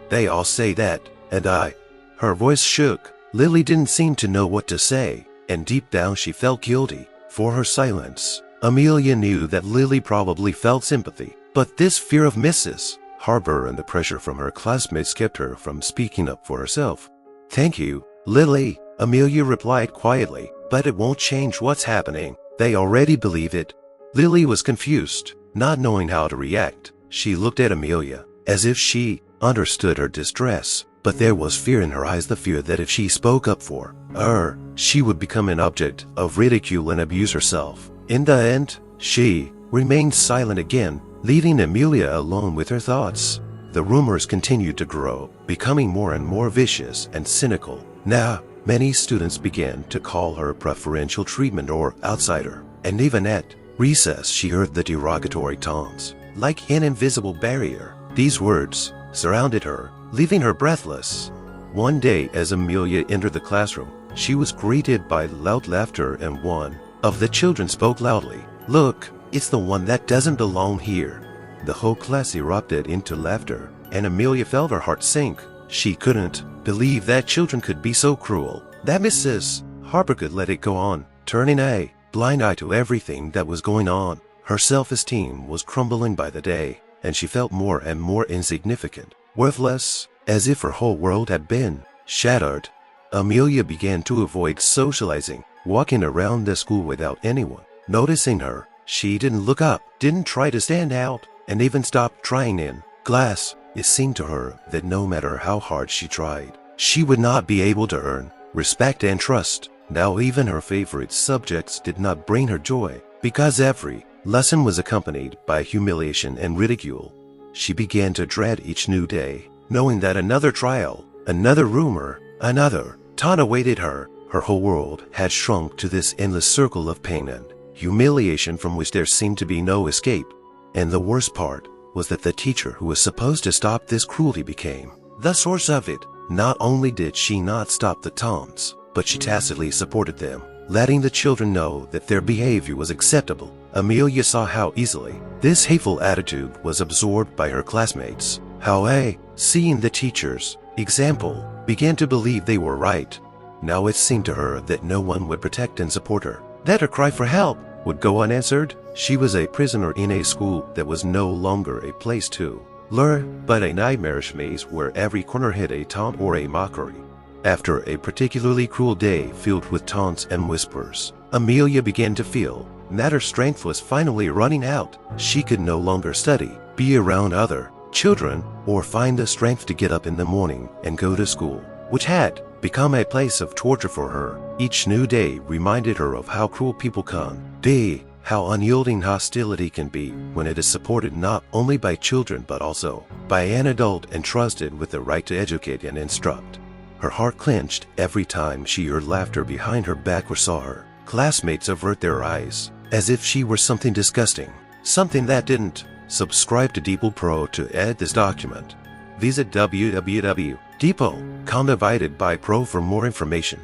they all say that, and I..." Her voice shook. Lily didn't seem to know what to say, and deep down she felt guilty for her silence. Amelia knew that Lily probably felt sympathy, but this fear of Mrs. Harbour and the pressure from her classmates kept her from speaking up for herself. "Thank you, Lily," Amelia replied quietly, "but it won't change what's happening. They already believe it." Lily was confused, not knowing how to react. She looked at Amelia, as if she understood her distress, but there was fear in her eyes, the fear that if she spoke up for her, she would become an object of ridicule and abuse herself. In the end, she remained silent again, leaving Amelia alone with her thoughts. The rumors continued to grow, becoming more and more vicious and cynical. Now, many students began to call her preferential treatment or outsider, and even at recess she heard the derogatory taunts, like an invisible barrier. These words surrounded her, leaving her breathless. One day, as Amelia entered the classroom, she was greeted by loud laughter, and one of the children spoke loudly, "Look, it's the one that doesn't belong here." The whole class erupted into laughter, and Amelia felt her heart sink. She couldn't believe that children could be so cruel, that Mrs. Harper could let it go on, turning a blind eye to everything that was going on. Her self-esteem was crumbling by the day, and she felt more and more insignificant, worthless, as if her whole world had been shattered. Amelia began to avoid socializing, walking around the school without anyone noticing her. She didn't look up, didn't try to stand out, and even stopped trying in class. It seemed to her that no matter how hard she tried, she would not be able to earn respect and trust. Now even her favorite subjects did not bring her joy, because every lesson was accompanied by humiliation and ridicule. She began to dread each new day, knowing that another trial, another rumor, another taunt awaited her. Her whole world had shrunk to this endless circle of pain and humiliation from which there seemed to be no escape. And the worst part was that the teacher who was supposed to stop this cruelty became the source of it. Not only did she not stop the taunts, but she tacitly supported them, letting the children know that their behavior was acceptable. Amelia saw how easily this hateful attitude was absorbed by her classmates, how seeing the teacher's example, began to believe they were right. Now it seemed to her that no one would protect and support her, that her cry for help would go unanswered. She was a prisoner in a school that was no longer a place to learn, but a nightmarish maze where every corner hid a taunt or a mockery. After a particularly cruel day filled with taunts and whispers, Amelia began to feel that her strength was finally running out. She could no longer study, be around other children, or find the strength to get up in the morning and go to school, which had become a place of torture for her. Each new day reminded her of how cruel people can be, how unyielding hostility can be when it is supported not only by children but also by an adult entrusted with the right to educate and instruct. Her heart clenched every time she heard laughter behind her back or saw her classmates avert their eyes, as if she were something disgusting, something that didn't. Subscribe to Depot Pro to edit this document. Visit www.depot.com divided by Pro for more information.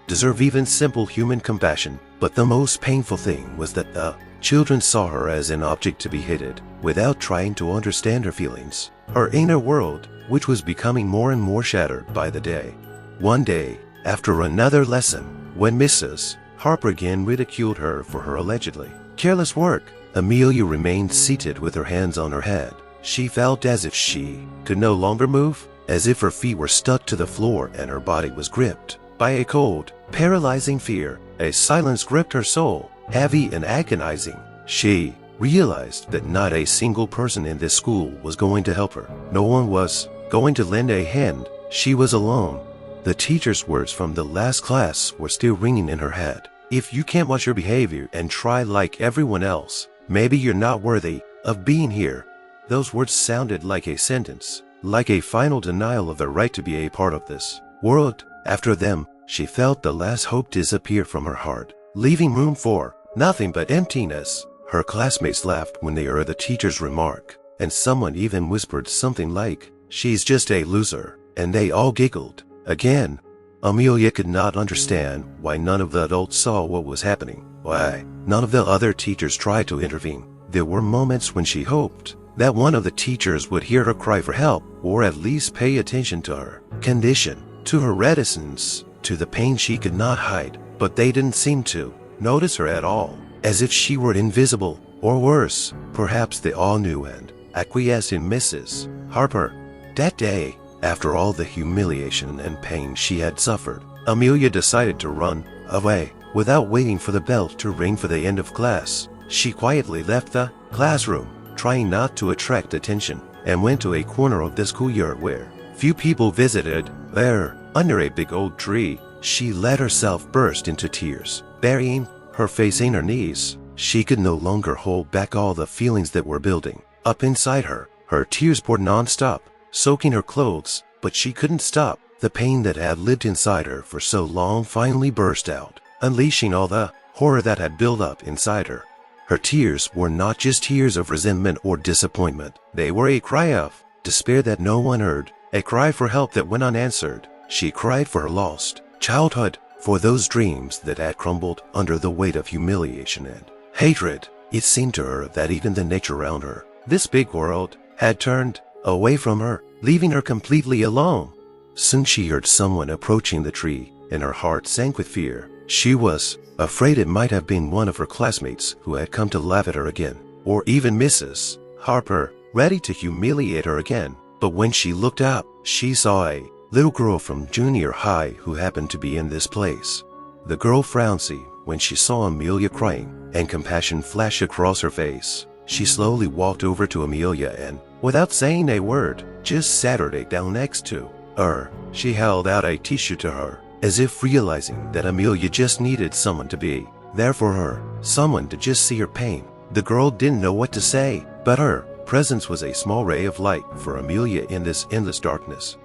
Deserve even simple human compassion, but the most painful thing was that the children saw her as an object to be hated, without trying to understand her feelings, her inner world, which was becoming more and more shattered by the day. One day, after another lesson, when Mrs. Harper again ridiculed her for her allegedly careless work, Amelia remained seated with her hands on her head. She felt as if she could no longer move, as if her feet were stuck to the floor and her body was gripped by a cold, paralyzing fear. A silence gripped her soul, heavy and agonizing. She realized that not a single person in this school was going to help her. No one was going to lend a hand. She was alone. The teacher's words from the last class were still ringing in her head. If you can't watch your behavior and try like everyone else, maybe you're not worthy of being here. Those words sounded like a sentence, like a final denial of the right to be a part of this world. After them, she felt the last hope disappear from her heart, leaving room for nothing but emptiness. Her classmates laughed when they heard the teacher's remark, and someone even whispered something like, "She's just a loser," and they all giggled. Again, Amelia could not understand why none of the adults saw what was happening, why none of the other teachers tried to intervene. There were moments when she hoped that one of the teachers would hear her cry for help, or at least pay attention to her condition, to her reticence, to the pain she could not hide, but they didn't seem to notice her at all, as if she were invisible, or worse, perhaps they all knew and acquiesced in Mrs. Harper. That day, after all the humiliation and pain she had suffered, Amelia decided to run away. Without waiting for the bell to ring for the end of class, she quietly left the classroom, trying not to attract attention, and went to a corner of the schoolyard where few people visited. There, under a big old tree, she let herself burst into tears, burying her face in her knees. She could no longer hold back all the feelings that were building up inside her. Her tears poured non-stop, soaking her clothes, but she couldn't stop. The pain that had lived inside her for so long finally burst out, unleashing all the horror that had built up inside her. Her tears were not just tears of resentment or disappointment. They were a cry of despair that no one heard, a cry for help that went unanswered. She cried for her lost childhood, for those dreams that had crumbled under the weight of humiliation and hatred. It seemed to her that even the nature around her, this big world, had turned away from her, leaving her completely alone. Soon she heard someone approaching the tree, and her heart sank with fear. She was afraid it might have been one of her classmates who had come to laugh at her again, or even Mrs. Harper, ready to humiliate her again. But when she looked up, she saw a little girl from junior high who happened to be in this place. The girl frowned when she saw Amelia crying, and compassion flashed across her face. She slowly walked over to Amelia and, without saying a word, just sat her down next to her. She held out a tissue to her, as if realizing that Amelia just needed someone to be there for her, someone to just see her pain. The girl didn't know what to say, but her presence was a small ray of light for Amelia in this endless darkness.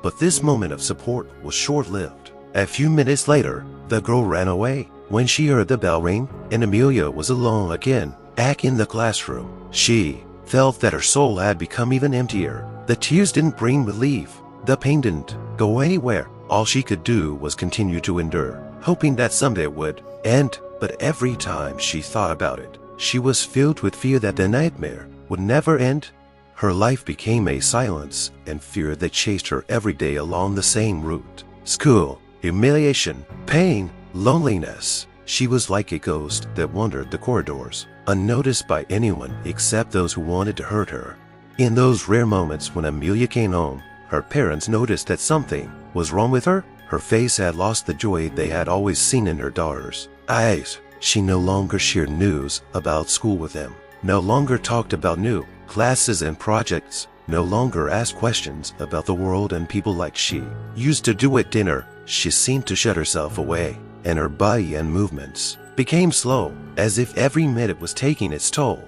But this moment of support was short-lived. A few minutes later, the girl ran away. When she heard the bell ring and Amelia was alone again, back in the classroom, she felt that her soul had become even emptier. The tears didn't bring relief. The pain didn't go anywhere. All she could do was continue to endure, hoping that someday it would end. But every time she thought about it, she was filled with fear that the nightmare would never end. Her life became a silence and fear that chased her every day along the same route. School, humiliation, pain, loneliness. She was like a ghost that wandered the corridors, unnoticed by anyone except those who wanted to hurt her. In those rare moments when Amelia came home, her parents noticed that something was wrong with her. Her face had lost the joy they had always seen in her daughter's eyes. She no longer shared news about school with them, no longer talked about new classes and projects. no longer asked questions about the world and people like she used to do at dinner. She seemed to shut herself away, and her body and movements became slow, as if every minute was taking its toll.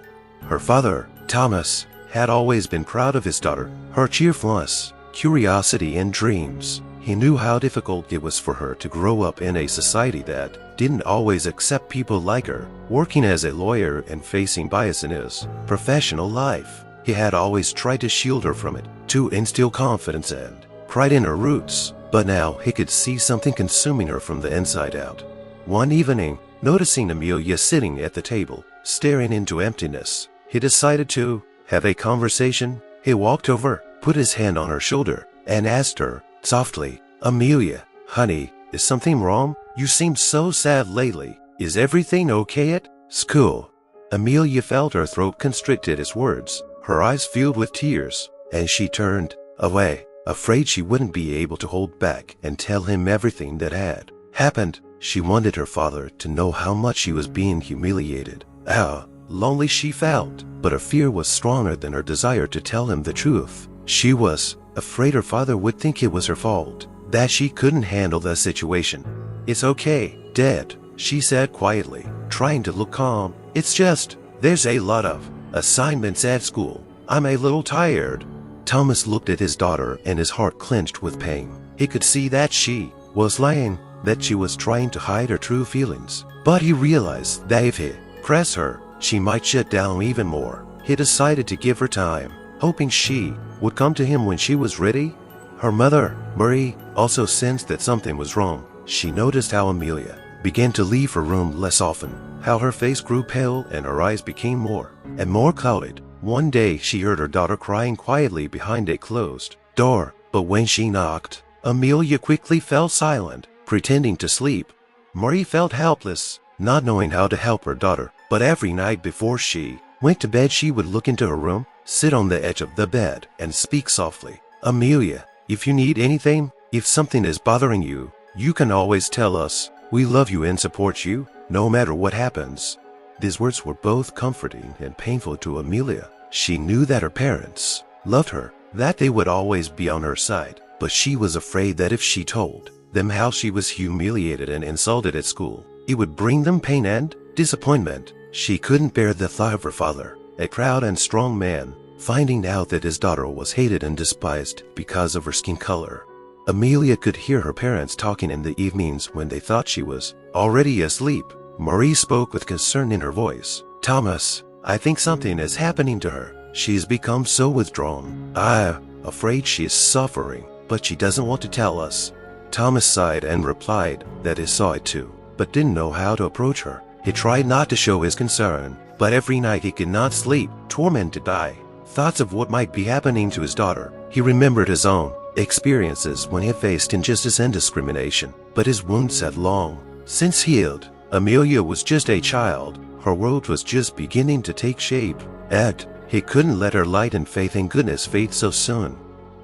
Her father, Thomas, had always been proud of his daughter, her cheerfulness, curiosity, and dreams. He knew how difficult it was for her to grow up in a society that didn't always accept people like her. Working as a lawyer and facing bias in his professional life, he had always tried to shield her from it, to instill confidence and pride in her roots. But now he could see something consuming her from the inside out. One evening, noticing Amelia sitting at the table, staring into emptiness, he decided to have a conversation. He walked over, put his hand on her shoulder, and asked her softly, "Amelia, honey, is something wrong? You seem so sad lately. Is everything okay at school?" Amelia felt her throat constrict at his words. Her eyes filled with tears, and she turned away, afraid she wouldn't be able to hold back and tell him everything that had happened. She wanted her father to know how much she was being humiliated, how lonely she felt, but her fear was stronger than her desire to tell him the truth. She was afraid her father would think it was her fault, that she couldn't handle the situation. "It's okay, Dad," she said quietly, trying to look calm. "It's just, there's a lot of assignments at school. I'm a little tired." Thomas looked at his daughter and his heart clenched with pain. He could see that she was lying, that she was trying to hide her true feelings. But he realized that if he pressed her, she might shut down even more. He decided to give her time, hoping she would come to him when she was ready. Her mother, Marie, also sensed that something was wrong. She noticed how Amelia began to leave her room less often, how her face grew pale and her eyes became more and more clouded. One day she heard her daughter crying quietly behind a closed door, but when she knocked, Amelia quickly fell silent, pretending to sleep. Marie felt helpless, not knowing how to help her daughter, but every night before she went to bed she would look into her room, sit on the edge of the bed, and speak softly. "Amelia, if you need anything, if something is bothering you, you can always tell us. We love you and support you, no matter what happens." These words were both comforting and painful to Amelia. She knew that her parents loved her, that they would always be on her side, but she was afraid that if she told them how she was humiliated and insulted at school, it would bring them pain and disappointment. She couldn't bear the thought of her father, a proud and strong man, finding out that his daughter was hated and despised because of her skin color. Amelia could hear her parents talking in the evenings when they thought she was already asleep. Marie spoke with concern in her voice. "Thomas, I think something is happening to her. She's become so withdrawn. I'm afraid she is suffering, but she doesn't want to tell us." Thomas sighed and replied that he saw it too, but didn't know how to approach her. He tried not to show his concern, but every night he could not sleep, tormented by thoughts of what might be happening to his daughter. He remembered his own experiences when he faced injustice and discrimination, but his wounds had long since healed. Amelia was just a child. Her world was just beginning to take shape, and he couldn't let her light and faith in goodness fade so soon.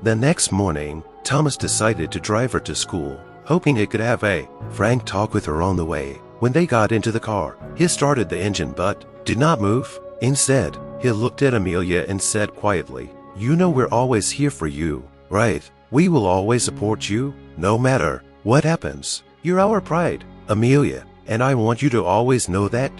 The next morning, Thomas decided to drive her to school, hoping he could have a frank talk with her on the way. When they got into the car, he started the engine but did not move. Instead, he looked at Amelia and said quietly, "You know we're always here for you, right? We will always support you, no matter what happens. You're our pride, Amelia, and I want you to always know that."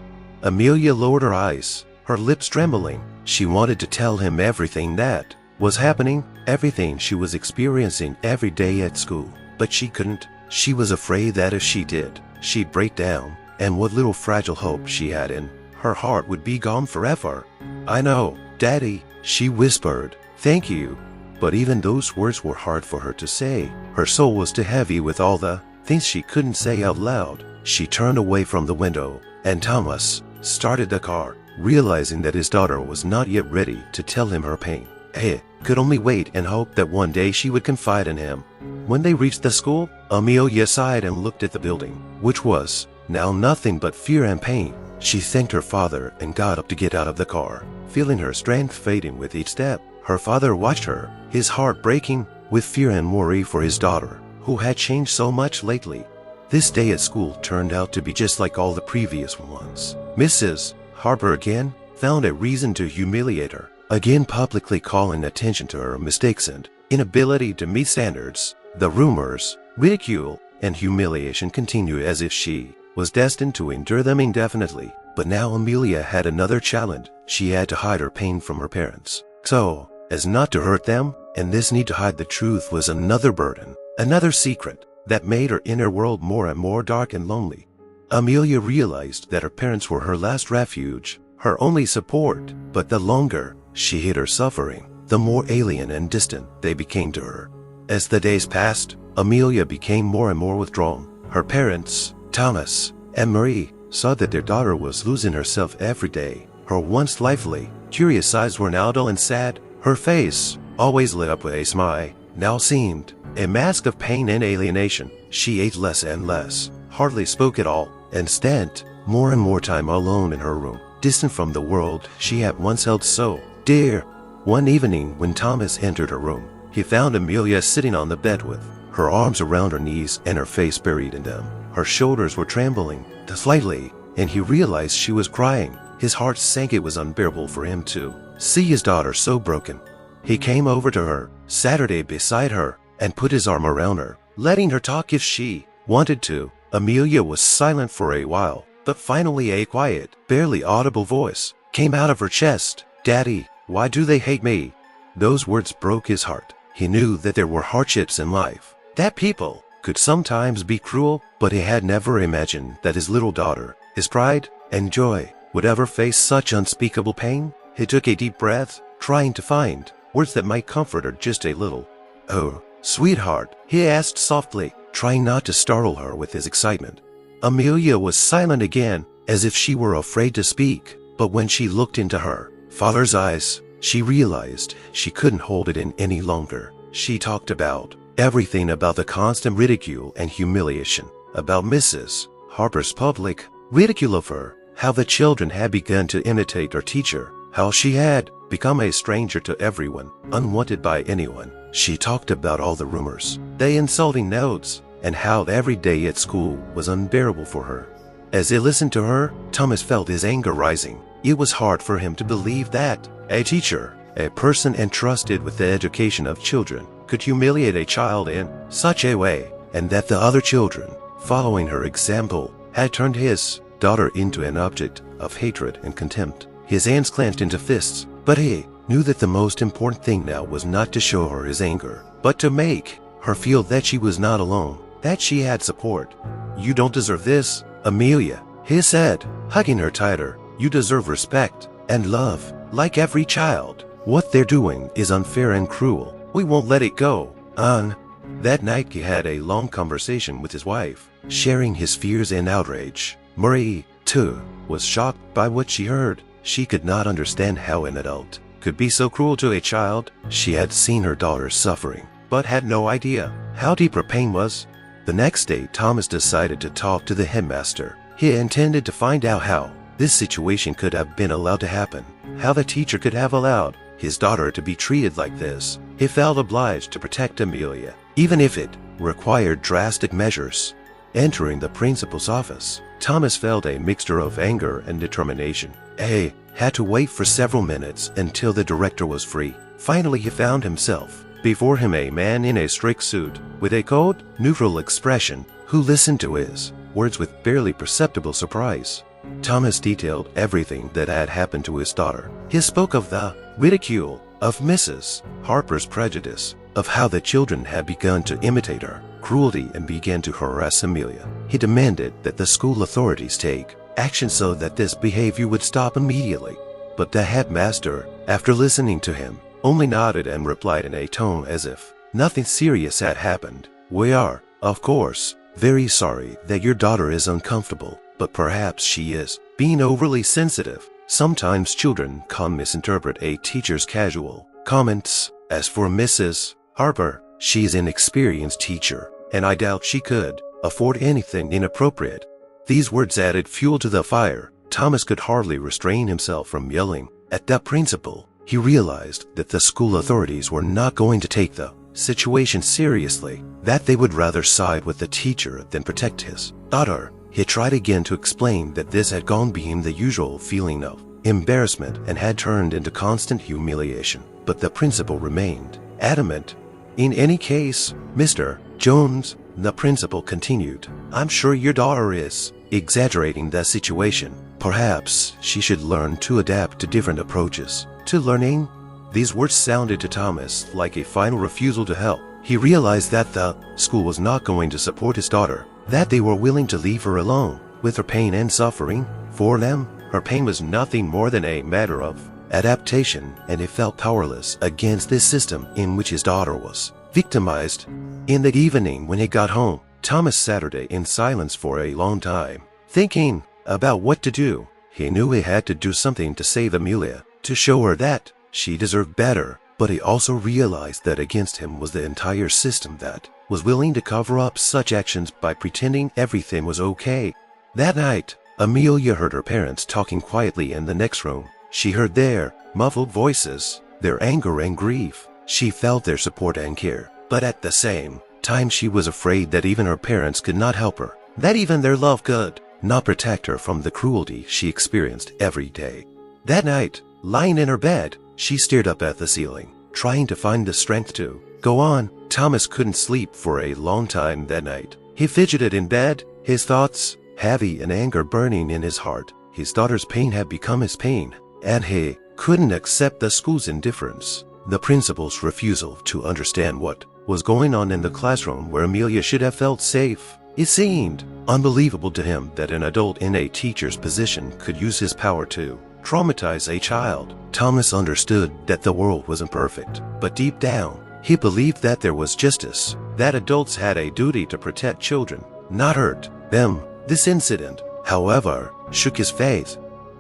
Amelia lowered her eyes, her lips trembling. She wanted to tell him everything that was happening, everything she was experiencing every day at school, but she couldn't. She was afraid that if she did, she'd break down, and what little fragile hope she had in her heart would be gone forever. "I know, Daddy," she whispered. "Thank you." But even those words were hard for her to say. Her soul was too heavy with all the things she couldn't say out loud. She turned away from the window, and Thomas started the car, realizing that his daughter was not yet ready to tell him her pain. He could only wait and hope that one day she would confide in him. When they reached the school, Amelia sighed and looked at the building, which was now nothing but fear and pain. She thanked her father and got up to get out of the car, feeling her strength fading with each step. Her father watched her, his heart breaking with fear and worry for his daughter, who had changed so much lately. This day at school turned out to be just like all the previous ones. Mrs. Harper again found a reason to humiliate her. again publicly calling attention to her mistakes and inability to meet standards. The rumors, ridicule, and humiliation continued as if she was destined to endure them indefinitely. But now Amelia had another challenge. She had to hide her pain from her parents, so as not to hurt them, and this need to hide the truth was another burden, another secret that made her inner world more and more dark and lonely. Amelia realized that her parents were her last refuge, her only support, but the longer she hid her suffering, the more alien and distant they became to her. As the days passed, Amelia became more and more withdrawn. Her parents, Thomas and Marie, saw that their daughter was losing herself every day. Her once lively, curious eyes were now dull and sad. Her face, always lit up with a smile, now seemed a mask of pain and alienation. She ate less and less, hardly spoke at all, and spent more and more time alone in her room, distant from the world she had once held so dear. One evening when Thomas entered her room, he found Amelia sitting on the bed with her arms around her knees and her face buried in them. Her shoulders were trembling slightly, and he realized she was crying. His heart sank. It was unbearable for him to see his daughter so broken. He came over to her, Saturday beside her, and put his arm around her, letting her talk if she wanted to. Amelia was silent for a while, but finally a quiet, barely audible voice came out of her chest. "Daddy, why do they hate me?" Those words broke his heart. He knew that there were hardships in life, that people could sometimes be cruel, but he had never imagined that his little daughter, his pride and joy, would ever face such unspeakable pain. He took a deep breath, trying to find words that might comfort her just a little. "Oh, sweetheart," he asked softly, trying not to startle her with his excitement. Amelia was silent again, as if she were afraid to speak, but when she looked into her father's eyes, she realized she couldn't hold it in any longer. She talked about everything, about the constant ridicule and humiliation, about Mrs. Harper's public ridicule of her, how the children had begun to imitate her teacher, how she had become a stranger to everyone, unwanted by anyone. She talked about all the rumors, the insulting notes, and how every day at school was unbearable for her. As he listened to her, Thomas felt his anger rising. It was hard for him to believe that a teacher, a person entrusted with the education of children, could humiliate a child in such a way, and that the other children, following her example, had turned his daughter into an object of hatred and contempt. His hands clenched into fists, but he knew that the most important thing now was not to show her his anger, but to make her feel that she was not alone, that she had support. "You don't deserve this, Amelia," he said, hugging her tighter. "You deserve respect and love, like every child. What they're doing is unfair and cruel. We won't let it go on." That night he had a long conversation with his wife, sharing his fears and outrage. Marie, too, was shocked by what she heard. She could not understand how an adult could be so cruel to a child. She had seen her daughter suffering, but had no idea how deep her pain was. The next day, Thomas decided to talk to the headmaster. He intended to find out how this situation could have been allowed to happen, how the teacher could have allowed his daughter to be treated like this. He felt obliged to protect Amelia, even if it required drastic measures. Entering the principal's office, Thomas felt a mixture of anger and determination. He had to wait for several minutes until the director was free. Finally, he found himself before him, a man in a strict suit, with a cold, neutral expression, who listened to his words with barely perceptible surprise. Thomas detailed everything that had happened to his daughter. He spoke of the ridicule, of Mrs. Harper's prejudice, of how the children had begun to imitate her cruelty and began to harass Amelia. He demanded that the school authorities take action so that this behavior would stop immediately. But the headmaster, after listening to him, only nodded and replied in a tone as if nothing serious had happened. "We are, of course, very sorry that your daughter is uncomfortable, but perhaps she is being overly sensitive. Sometimes children can misinterpret a teacher's casual comments. As for Mrs. Harper, she is an experienced teacher, and I doubt she could afford anything inappropriate." These words added fuel to the fire. Thomas could hardly restrain himself from yelling at the principal. He realized that the school authorities were not going to take the situation seriously, that they would rather side with the teacher than protect his daughter. He tried again to explain that this had gone beyond the usual feeling of embarrassment and had turned into constant humiliation. But the principal remained adamant. In any case, Mr. Jones, the principal continued, I'm sure your daughter is exaggerating the situation. Perhaps she should learn to adapt to different approaches to learning. These words sounded to Thomas like a final refusal to help. He realized that the school was not going to support his daughter, that they were willing to leave her alone with her pain and suffering. For them, her pain was nothing more than a matter of adaptation, and he felt powerless against this system in which his daughter was victimized. In the evening when he got home, Thomas sat in silence for a long time, thinking about what to do. He knew he had to do something to save Amelia, to show her that she deserved better, but he also realized that against him was the entire system that was willing to cover up such actions by pretending everything was okay. That night, Amelia heard her parents talking quietly in the next room. She heard their muffled voices, their anger and grief. She felt their support and care, but at the same time she was afraid that even her parents could not help her, that even their love could not protect her from the cruelty she experienced every day. That night, lying in her bed, she stared up at the ceiling, trying to find the strength to go on. Thomas couldn't sleep for a long time that night. He fidgeted in bed, his thoughts heavy and anger burning in his heart. His daughter's pain had become his pain, and he couldn't accept the school's indifference, the principal's refusal to understand what was going on in the classroom where Amelia should have felt safe. It seemed unbelievable to him that an adult in a teacher's position could use his power to traumatize a child. Thomas understood that the world wasn't perfect, but deep down, he believed that there was justice, that adults had a duty to protect children, not hurt them. This incident, however, shook his faith.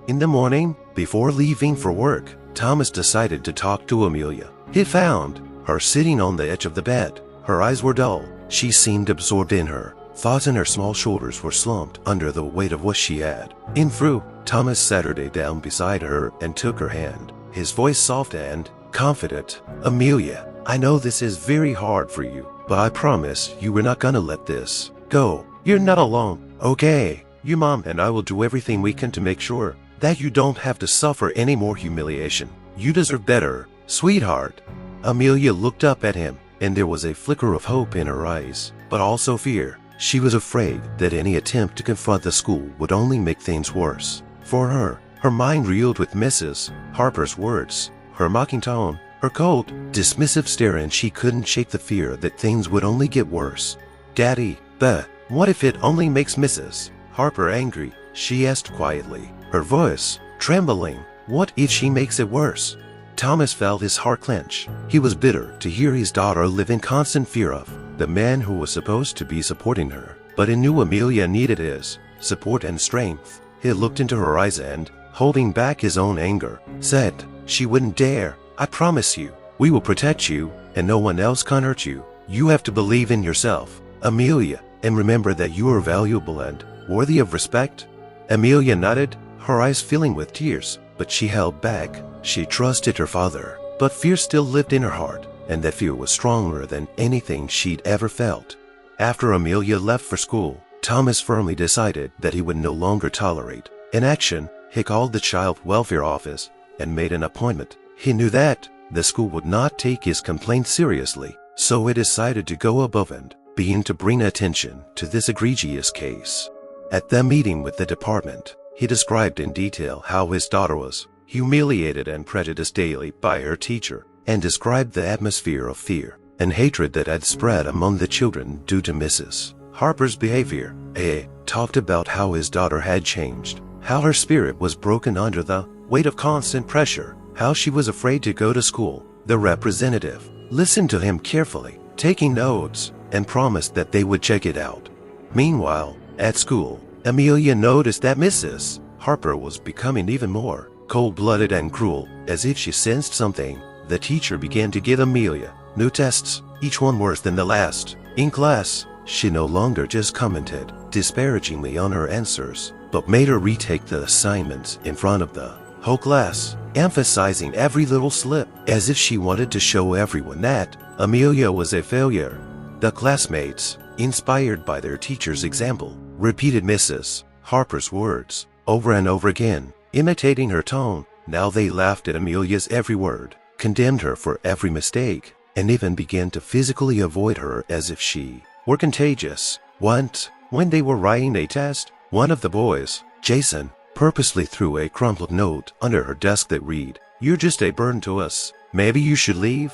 In the morning, before leaving for work, Thomas decided to talk to Amelia. He found her sitting on the edge of the bed. Her eyes were dull. She seemed absorbed in her thoughts, and her small shoulders were slumped under the weight of what she had been through. Thomas sat her down beside her and took her hand, his voice soft and confident. Amelia, I know this is very hard for you, but I promise you we're not gonna let this go. You're not alone, okay? Your mom and I will do everything we can to make sure that you don't have to suffer any more humiliation. You deserve better, sweetheart. Amelia looked up at him, and there was a flicker of hope in her eyes, but also fear. She was afraid that any attempt to confront the school would only make things worse. For her, her mind reeled with Mrs. Harper's words, her mocking tone, her cold, dismissive stare, and she couldn't shake the fear that things would only get worse. Daddy, but what if it only makes Mrs. Harper angry? She asked quietly, her voice trembling. What if she makes it worse? Thomas felt his heart clench. He was bitter to hear his daughter live in constant fear of the man who was supposed to be supporting her, but he knew Amelia needed his support and strength. He looked into her eyes and, holding back his own anger, said, she wouldn't dare. I promise you, we will protect you, and no one else can hurt you. You have to believe in yourself, Amelia, and remember that you are valuable and worthy of respect. Amelia nodded, her eyes filling with tears, but she held back. She trusted her father, but fear still lived in her heart, and that fear was stronger than anything she'd ever felt. After Amelia left for school, Thomas firmly decided that he would no longer tolerate inaction. He called the child welfare office and made an appointment. He knew that the school would not take his complaint seriously, so he decided to go above and beyond to bring attention to this egregious case. At the meeting with the department, he described in detail how his daughter was humiliated and prejudiced daily by her teacher, and described the atmosphere of fear and hatred that had spread among the children due to Mrs. Harper's behavior. He talked about how his daughter had changed, how her spirit was broken under the weight of constant pressure, how she was afraid to go to school. The representative listened to him carefully, taking notes, and promised that they would check it out. Meanwhile, at school, Amelia noticed that Mrs. Harper was becoming even more cold-blooded and cruel. As if she sensed something, the teacher began to give Amelia new tests, each one worse than the last. In class, she no longer just commented disparagingly on her answers, but made her retake the assignments in front of the whole class, emphasizing every little slip, as if she wanted to show everyone that Amelia was a failure. The classmates, inspired by their teacher's example, repeated Mrs. Harper's words over and over again, imitating her tone. Now they laughed at Amelia's every word, condemned her for every mistake, and even began to physically avoid her as if she were contagious. Once, when they were writing a test, one of the boys, Jason, purposely threw a crumpled note under her desk that read, "You're just a burden to us. Maybe you should leave."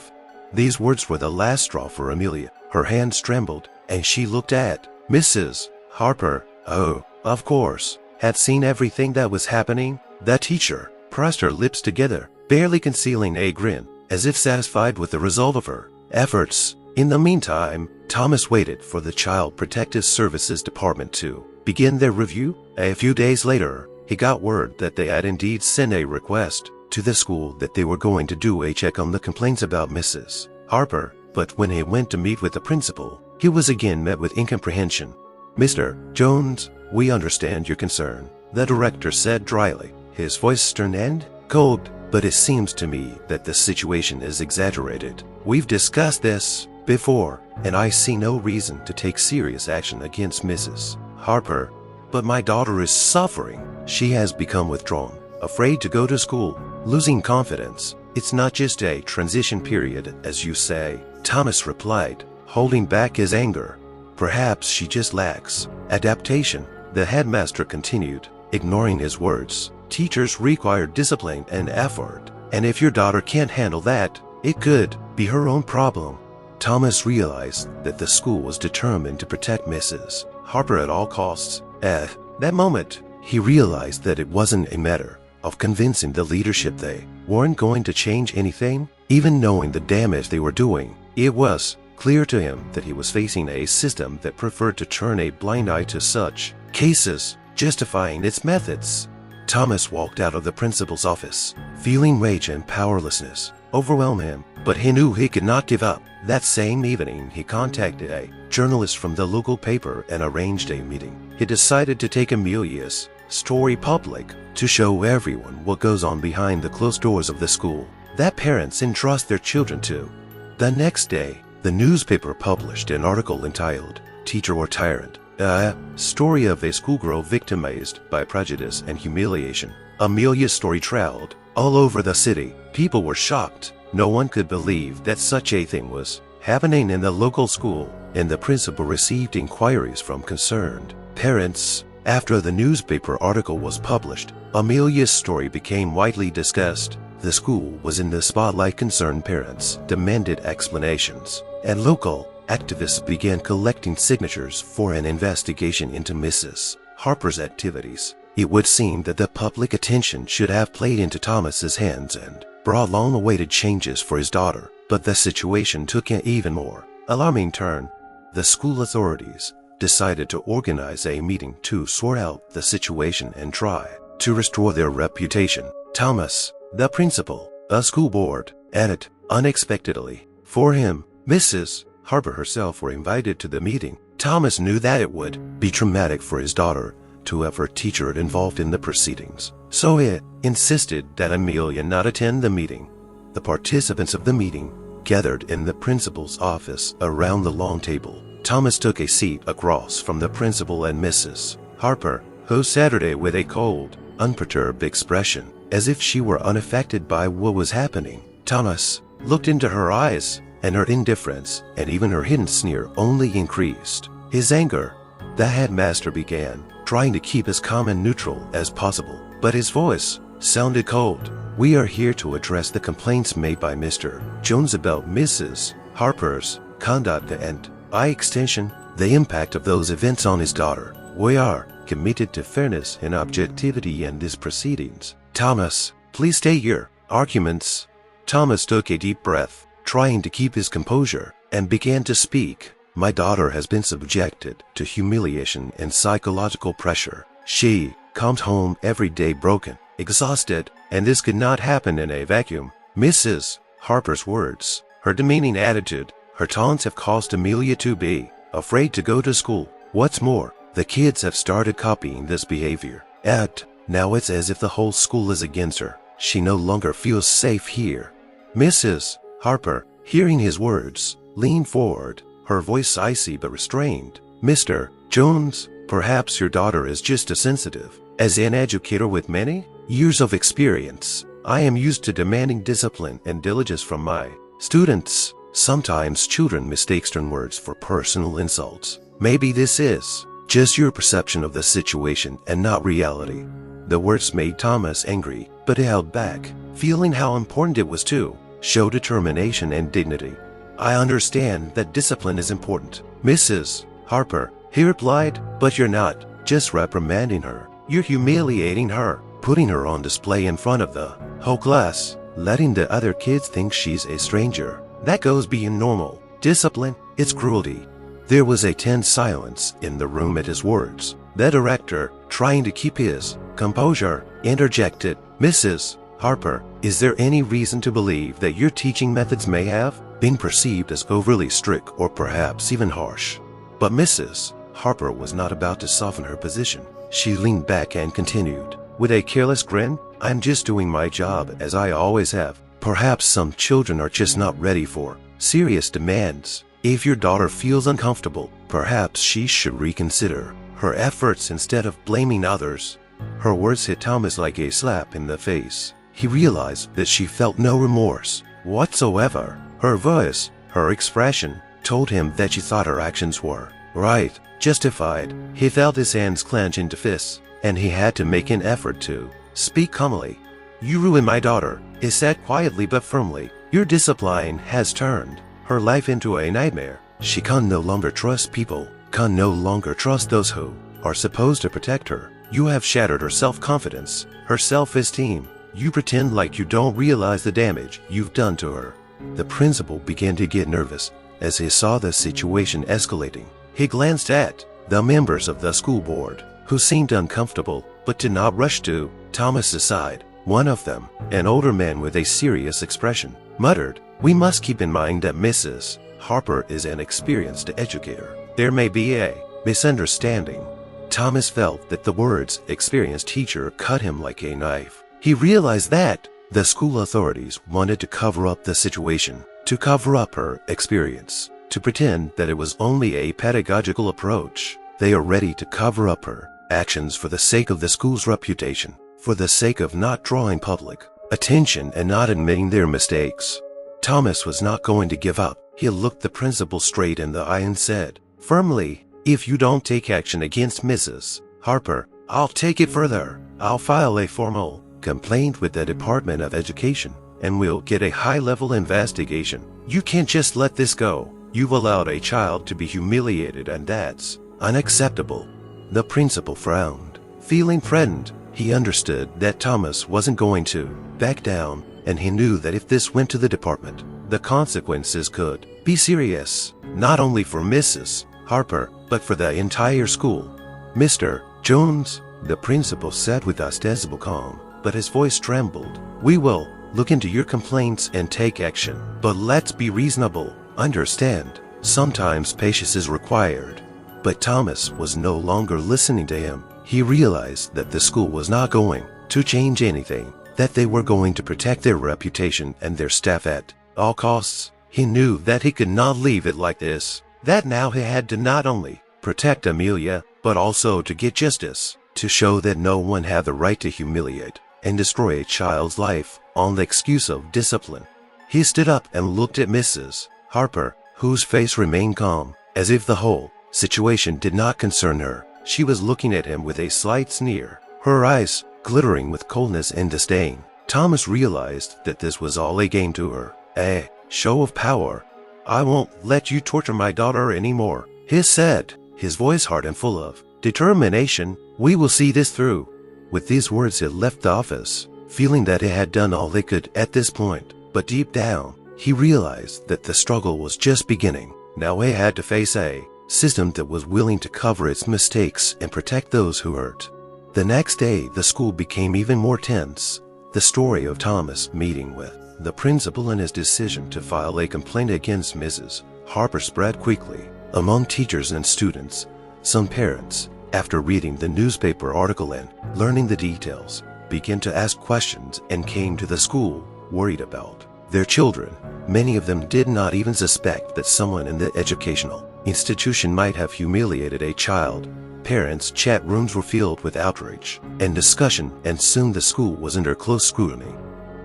These words were the last straw for Amelia. Her hands trembled, and she looked at Mrs. Harper. Oh, of course, had seen everything that was happening. The teacher pressed her lips together, barely concealing a grin, as if satisfied with the result of her efforts. In the meantime, Thomas waited for the Child Protective Services Department to begin their review. A few days later, he got word that they had indeed sent a request to the school that they were going to do a check on the complaints about Mrs. Harper. But when he went to meet with the principal, he was again met with incomprehension. "Mr. Jones, we understand your concern," the director said dryly, his voice stern and cold. "But it seems to me that the situation is exaggerated. We've discussed this before, and I see no reason to take serious action against Mrs. Harper. But my daughter is suffering. She has become withdrawn, afraid to go to school, losing confidence. It's not just a transition period, as you say," Thomas replied, holding back his anger. "Perhaps she just lacks adaptation," the headmaster continued, ignoring his words. "Teachers require discipline and effort, and if your daughter can't handle that, it could be her own problem." Thomas realized that the school was determined to protect Mrs. Harper at all costs. At that moment, he realized that it wasn't a matter of convincing the leadership they weren't going to change anything, even knowing the damage they were doing. It was clear to him that he was facing a system that preferred to turn a blind eye to such cases, justifying its methods. Thomas walked out of the principal's office, feeling rage and powerlessness overwhelm him, but he knew he could not give up. That same evening, he contacted a journalist from the local paper and arranged a meeting. He decided to take Amelia's story public to show everyone what goes on behind the closed doors of the school that parents entrust their children to. The next day, the newspaper published an article entitled "Teacher or Tyrant," a story of a schoolgirl victimized by prejudice and humiliation. Amelia's story traveled all over the city. People were shocked. No one could believe that such a thing was happening in the local school, and the principal received inquiries from concerned parents. After the newspaper article was published, Amelia's story became widely discussed. The school was in the spotlight. Concerned parents demanded explanations, and local activists began collecting signatures for an investigation into Mrs. Harper's activities. It would seem that the public attention should have played into Thomas's hands and brought long-awaited changes for his daughter, but the situation took an even more alarming turn. The school authorities decided to organize a meeting to sort out the situation and try to restore their reputation. Thomas, the principal, a school board, and it unexpectedly for him, Mrs. Harper herself were invited to the meeting. Thomas knew that it would be traumatic for his daughter to have her teacher involved in the proceedings, so he insisted that Amelia not attend the meeting. The participants of the meeting gathered in the principal's office around the long table. Thomas took a seat across from the principal and Mrs. Harper, who sat there with a cold, unperturbed expression, as if she were unaffected by what was happening. Thomas looked into her eyes, and her indifference and even her hidden sneer only increased. His anger. The headmaster began, trying to keep as calm and neutral as possible, but his voice sounded cold. "We are here to address the complaints made by Mr. Jones about Mrs. Harper's conduct and, by extension, the impact of those events on his daughter. We are committed to fairness and objectivity in these proceedings. Thomas, please state your arguments." Thomas took a deep breath, trying to keep his composure, and began to speak. "My daughter has been subjected to humiliation and psychological pressure. She comes home every day broken, exhausted, and this could not happen in a vacuum." Mrs. Harper's words, her demeaning attitude, her taunts have caused Amelia to be afraid to go to school. What's more, the kids have started copying this behavior. And now it's as if the whole school is against her. She no longer feels safe here. Mrs. Harper, hearing his words, leaned forward, her voice icy but restrained. "Mr. Jones, perhaps your daughter is just as sensitive as an educator with many years of experience. I am used to demanding discipline and diligence from my students. Sometimes children mistake stern words for personal insults. Maybe this is just your perception of the situation and not reality. The words made Thomas angry, but he held back, feeling how important it was to show determination and dignity. I understand that discipline is important, Mrs. Harper, he replied, but you're not just reprimanding her. You're humiliating her, putting her on display in front of the whole class, letting the other kids think she's a stranger. That goes beyond normal discipline. It's cruelty. There was a tense silence in the room at his words. The director, trying to keep his composure, interjected, Mrs. Harper, is there any reason to believe that your teaching methods may have been perceived as overly strict or perhaps even harsh? But Mrs. Harper was not about to soften her position. She leaned back and continued, with a careless grin, I'm just doing my job as I always have. Perhaps some children are just not ready for serious demands. If your daughter feels uncomfortable, perhaps she should reconsider her efforts instead of blaming others. Her words hit Thomas like a slap in the face. He realized that she felt no remorse whatsoever. Her voice, her expression, told him that she thought her actions were right, justified. He felt his hands clench into fists, and he had to make an effort to speak calmly. You ruined my daughter, he said quietly but firmly. Your discipline has turned her life into a nightmare. She can no longer trust people, can no longer trust those who are supposed to protect her. You have shattered her self-confidence, her self-esteem. You pretend like you don't realize the damage you've done to her. The principal began to get nervous as he saw the situation escalating. He glanced at the members of the school board, who seemed uncomfortable but did not rush to Thomas's side. One of them, an older man with a serious expression, muttered, we must keep in mind that Mrs. Harper is an experienced educator. There may be a misunderstanding. Thomas felt that the words experienced teacher cut him like a knife. He realized that the school authorities wanted to cover up the situation, to cover up her experience, to pretend that it was only a pedagogical approach. They are ready to cover up her actions for the sake of the school's reputation, for the sake of not drawing public attention and not admitting their mistakes. Thomas was not going to give up. He looked the principal straight in the eye and said, firmly, if you don't take action against Mrs. Harper, I'll take it further. I'll file a formal complaint with the Department of Education, and we'll get a high-level investigation. You can't just let this go. You've allowed a child to be humiliated, and that's unacceptable. The principal frowned, feeling threatened. He understood that Thomas wasn't going to back down, and he knew that if this went to the department, the consequences could be serious, not only for Mrs. Harper, but for the entire school. Mr. Jones, the principal said with ostensible calm, but his voice trembled. We will look into your complaints and take action, but let's be reasonable. Understand, sometimes patience is required. But Thomas was no longer listening to him. He realized that the school was not going to change anything, that they were going to protect their reputation and their staff at all costs. He knew that he could not leave it like this, that now he had to not only protect Amelia, but also to get justice, to show that no one had the right to humiliate and destroy a child's life on the excuse of discipline. He stood up and looked at Mrs. Harper, whose face remained calm, as if the whole situation did not concern her. She was looking at him with a slight sneer, her eyes glittering with coldness and disdain. Thomas realized that this was all a game to her, a show of power. I won't let you torture my daughter anymore, he said, his voice hard and full of determination. We will see this through. With these words he left the office, feeling that he had done all he could at this point. But deep down, he realized that the struggle was just beginning. Now he had to face a system that was willing to cover its mistakes and protect those who hurt. The next day, the school became even more tense. The story of Thomas meeting with the principal and his decision to file a complaint against Mrs. Harper spread quickly among teachers and students. Some parents, after reading the newspaper article and learning the details, began to ask questions and came to the school worried about their children. Many of them did not even suspect that someone in the educational institution might have humiliated a child. Parents' chat rooms were filled with outrage and discussion, and soon the school was under close scrutiny.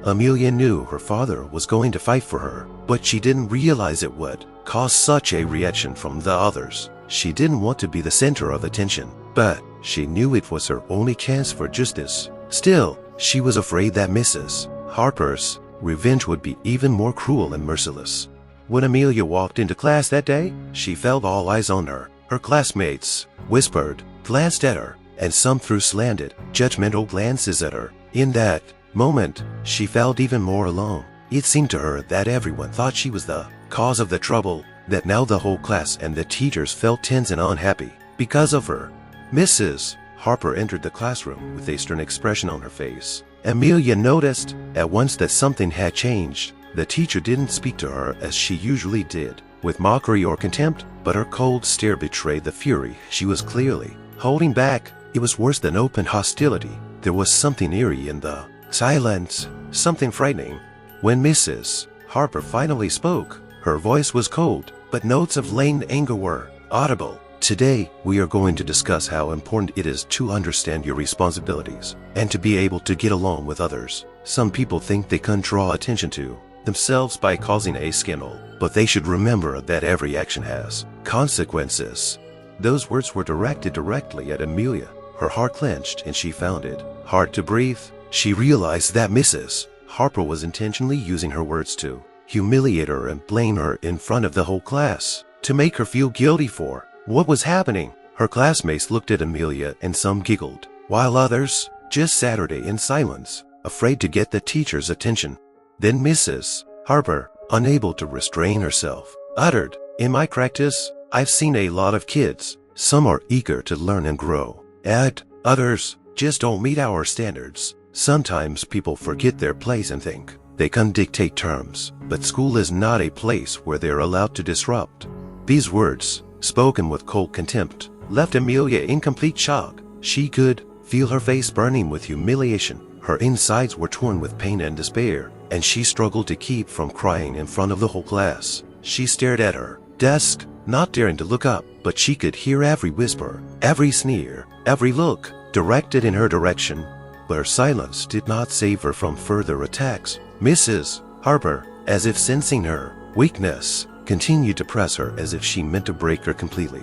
Amelia knew her father was going to fight for her, but she didn't realize it would cause such a reaction from the others. She didn't want to be the center of attention, but she knew it was her only chance for justice. Still, she was afraid that Mrs. Harper's revenge would be even more cruel and merciless. When Amelia walked into class that day, she felt all eyes on her. Her classmates whispered, glanced at her, and some threw slanted, judgmental glances at her. In that moment, she felt even more alone. It seemed to her that everyone thought she was the cause of the trouble, that now the whole class and the teachers felt tense and unhappy because of her. Mrs. Harper entered the classroom with a stern expression on her face. Amelia noticed at once that something had changed. The teacher didn't speak to her as she usually did, with mockery or contempt, but her cold stare betrayed the fury she was clearly holding back. It was worse than open hostility. There was something eerie in the silence, something frightening. When Mrs. Harper finally spoke, her voice was cold, but notes of latent anger were audible. Today, we are going to discuss how important it is to understand your responsibilities and to be able to get along with others. Some people think they can draw attention to themselves by causing a scandal, but they should remember that every action has consequences. Those words were directed directly at Amelia. Her heart clenched and she found it hard to breathe. She realized that Mrs. Harper was intentionally using her words to humiliate her and blame her in front of the whole class, to make her feel guilty for what was happening. Her classmates looked at Amelia and some giggled, while others just sat there in silence, afraid to get the teacher's attention. Then Mrs. Harper, unable to restrain herself, uttered, "In my practice, I've seen a lot of kids. Some are eager to learn and grow, and others just don't meet our standards. Sometimes people forget their place and think they can dictate terms, but school is not a place where they're allowed to disrupt." These words, spoken with cold contempt, left Amelia in complete shock. She could feel her face burning with humiliation. Her insides were torn with pain and despair, and she struggled to keep from crying in front of the whole class. She stared at her desk, not daring to look up, but she could hear every whisper, every sneer, every look directed in her direction. But her silence did not save her from further attacks. Mrs. Harper, as if sensing her weakness, continued to press her as if she meant to break her completely.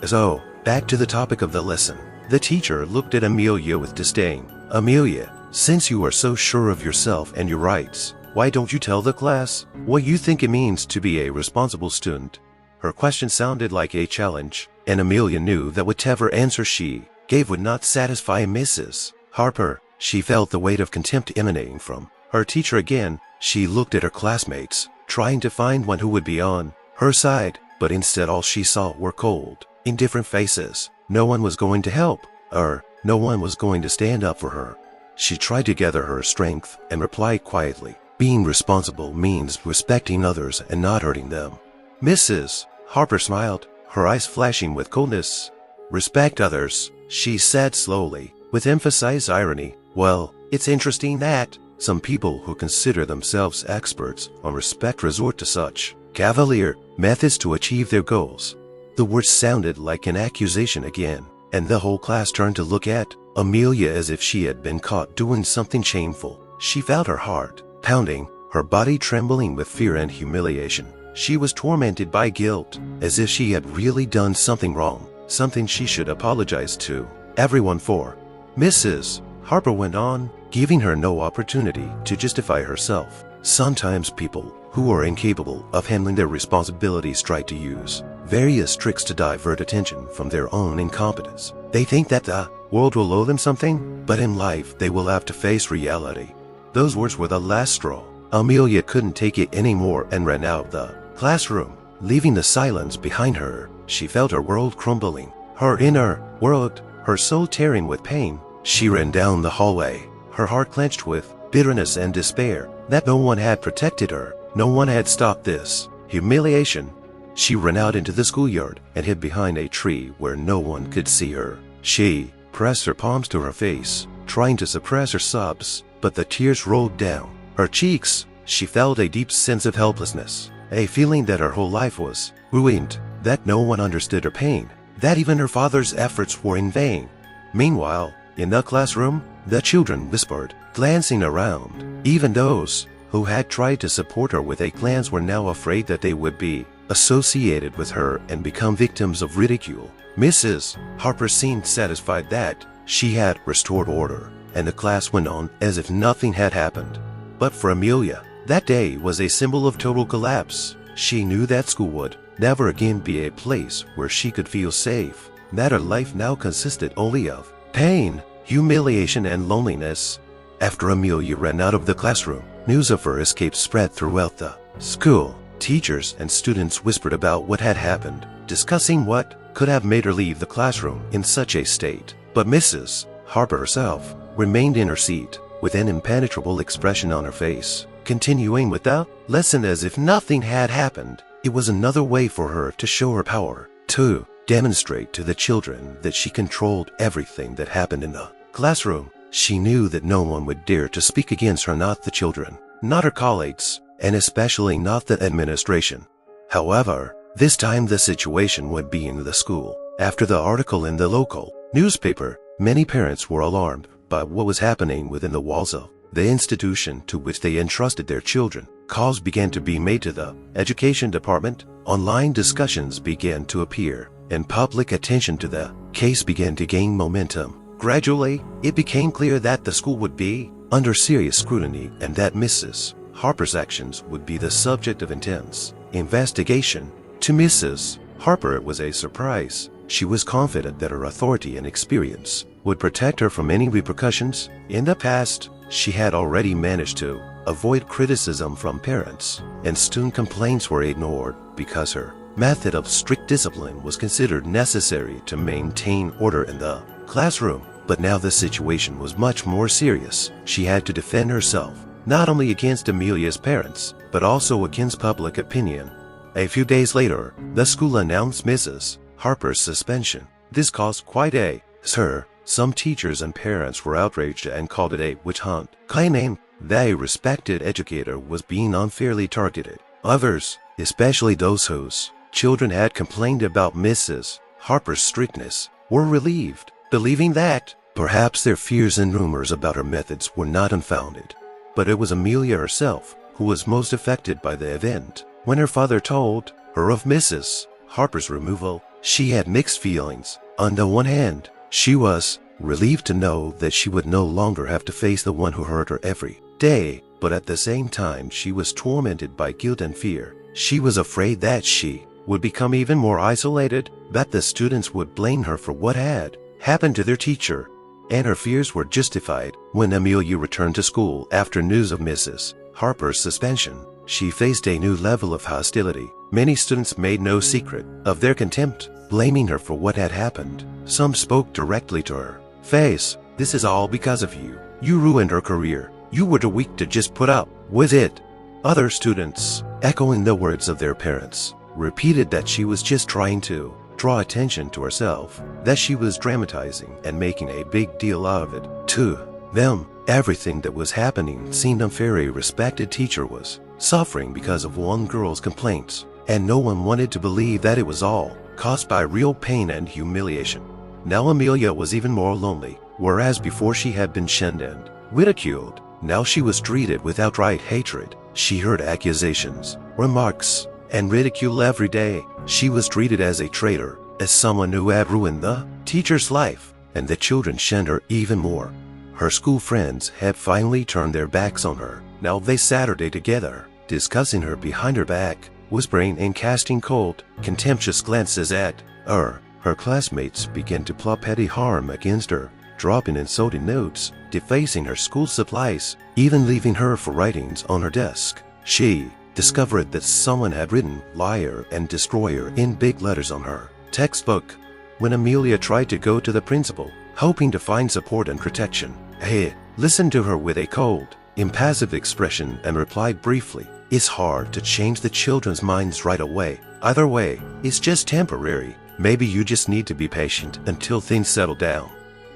So, back to the topic of the lesson. The teacher looked at Amelia with disdain. "Amelia, since you are so sure of yourself and your rights, why don't you tell the class what you think it means to be a responsible student?" Her question sounded like a challenge, and Amelia knew that whatever answer she gave would not satisfy Mrs. Harper. She felt the weight of contempt emanating from her teacher again. She looked at her classmates, trying to find one who would be on her side, but instead all she saw were cold, indifferent faces. No one was going to help, or no one was going to stand up for her. She tried to gather her strength and replied quietly, "Being responsible means respecting others and not hurting them." Mrs. Harper smiled, her eyes flashing with coldness. "Respect others," she said slowly, with emphasized irony. "Well, it's interesting that some people who consider themselves experts on respect resort to such cavalier methods to achieve their goals." The words sounded like an accusation again, and the whole class turned to look at Amelia as if she had been caught doing something shameful. She felt her heart pounding, her body trembling with fear and humiliation. She was tormented by guilt, as if she had really done something wrong, something she should apologize to everyone for. Mrs. Harper went on, giving her no opportunity to justify herself. "Sometimes people who are incapable of handling their responsibilities try to use various tricks to divert attention from their own incompetence. They think that the world will owe them something, but in life they will have to face reality." Those words were the last straw. Amelia couldn't take it anymore and ran out of the classroom, leaving the silence behind her. She felt her world crumbling, her inner world, her soul tearing with pain. She ran down the hallway, her heart clenched with bitterness and despair that no one had protected her, no one had stopped this humiliation. She ran out into the schoolyard and hid behind a tree where no one could see her. She pressed her palms to her face, trying to suppress her sobs, but the tears rolled down her cheeks. She felt a deep sense of helplessness, a feeling that her whole life was ruined. that no one understood her pain, that even her father's efforts were in vain. Meanwhile, in the classroom, the children whispered, glancing around. Even those who had tried to support her with a glance were now afraid that they would be associated with her and become victims of ridicule. Mrs. Harper seemed satisfied that she had restored order, and the class went on as if nothing had happened. But for Amelia, that day was a symbol of total collapse. She knew that school would never again be a place where she could feel safe, that her life now consisted only of pain, humiliation, and loneliness. After Amelia ran out of the classroom, news of her escape spread throughout the school. Teachers and students whispered about what had happened, discussing what could have made her leave the classroom in such a state. But Mrs. Harper herself remained in her seat, with an impenetrable expression on her face, continuing with the lesson as if nothing had happened. It was another way for her to show her power, to demonstrate to the children that she controlled everything that happened in the classroom. She knew that no one would dare to speak against her, not the children, not her colleagues, and especially not the administration. However, this time the situation would be in the school. After the article in the local newspaper, many parents were alarmed by what was happening within the walls of the institution to which they entrusted their children. Calls began to be made to the education department. Online discussions began to appear, and public attention to the case began to gain momentum. Gradually, it became clear that the school would be under serious scrutiny and that Mrs. Harper's actions would be the subject of intense investigation. To Mrs. Harper, it was a surprise. She was confident that her authority and experience would protect her from any repercussions. In the past, she had already managed to avoid criticism from parents, and student complaints were ignored because her method of strict discipline was considered necessary to maintain order in the classroom. But now the situation was much more serious. She had to defend herself, not only against Amelia's parents, but also against public opinion. A few days later, the school announced Mrs. Harper's suspension. This caused quite a stir. Some teachers and parents were outraged and called it a witch hunt, claiming that a respected educator was being unfairly targeted. Others, especially those whose children had complained about Mrs. Harper's strictness, were relieved, believing that perhaps their fears and rumors about her methods were not unfounded. But it was Amelia herself who was most affected by the event. When her father told her of Mrs. Harper's removal, she had mixed feelings. On the one hand, she was relieved to know that she would no longer have to face the one who hurt her every day, but at the same time she was tormented by guilt and fear. She was afraid that she would become even more isolated, that the students would blame her for what had happened to their teacher, and her fears were justified. When Amelia returned to school after news of Mrs. Harper's suspension, she faced a new level of hostility. Many students made no secret of their contempt, blaming her for what had happened. Some spoke directly to her face. "This is all because of you. You ruined her career. You were too weak to just put up with it." Other students, echoing the words of their parents, repeated that she was just trying to draw attention to herself, that she was dramatizing and making a big deal out of it. To them, everything that was happening seemed unfair. A respected teacher was suffering because of one girl's complaints, and no one wanted to believe that it was all caused by real pain and humiliation. Now Amelia was even more lonely. Whereas before she had been shunned and ridiculed, now she was treated with outright hatred. She heard accusations, remarks, and ridicule every day. She was treated as a traitor, as someone who had ruined the teacher's life, and the children shunned her even more. Her school friends had finally turned their backs on her. Now they sat her day together, discussing her behind her back, whispering and casting cold, contemptuous glances at her. Her classmates began to plot petty harm against her, dropping insulting notes, defacing her school supplies, even leaving her for writings on her desk. She discovered that someone had written "liar" and "destroyer" in big letters on her textbook. When Amelia tried to go to the principal, hoping to find support and protection, he listened to her with a cold, impassive expression and replied briefly, "It's hard to change the children's minds right away. Either way, it's just temporary. Maybe you just need to be patient until things settle down."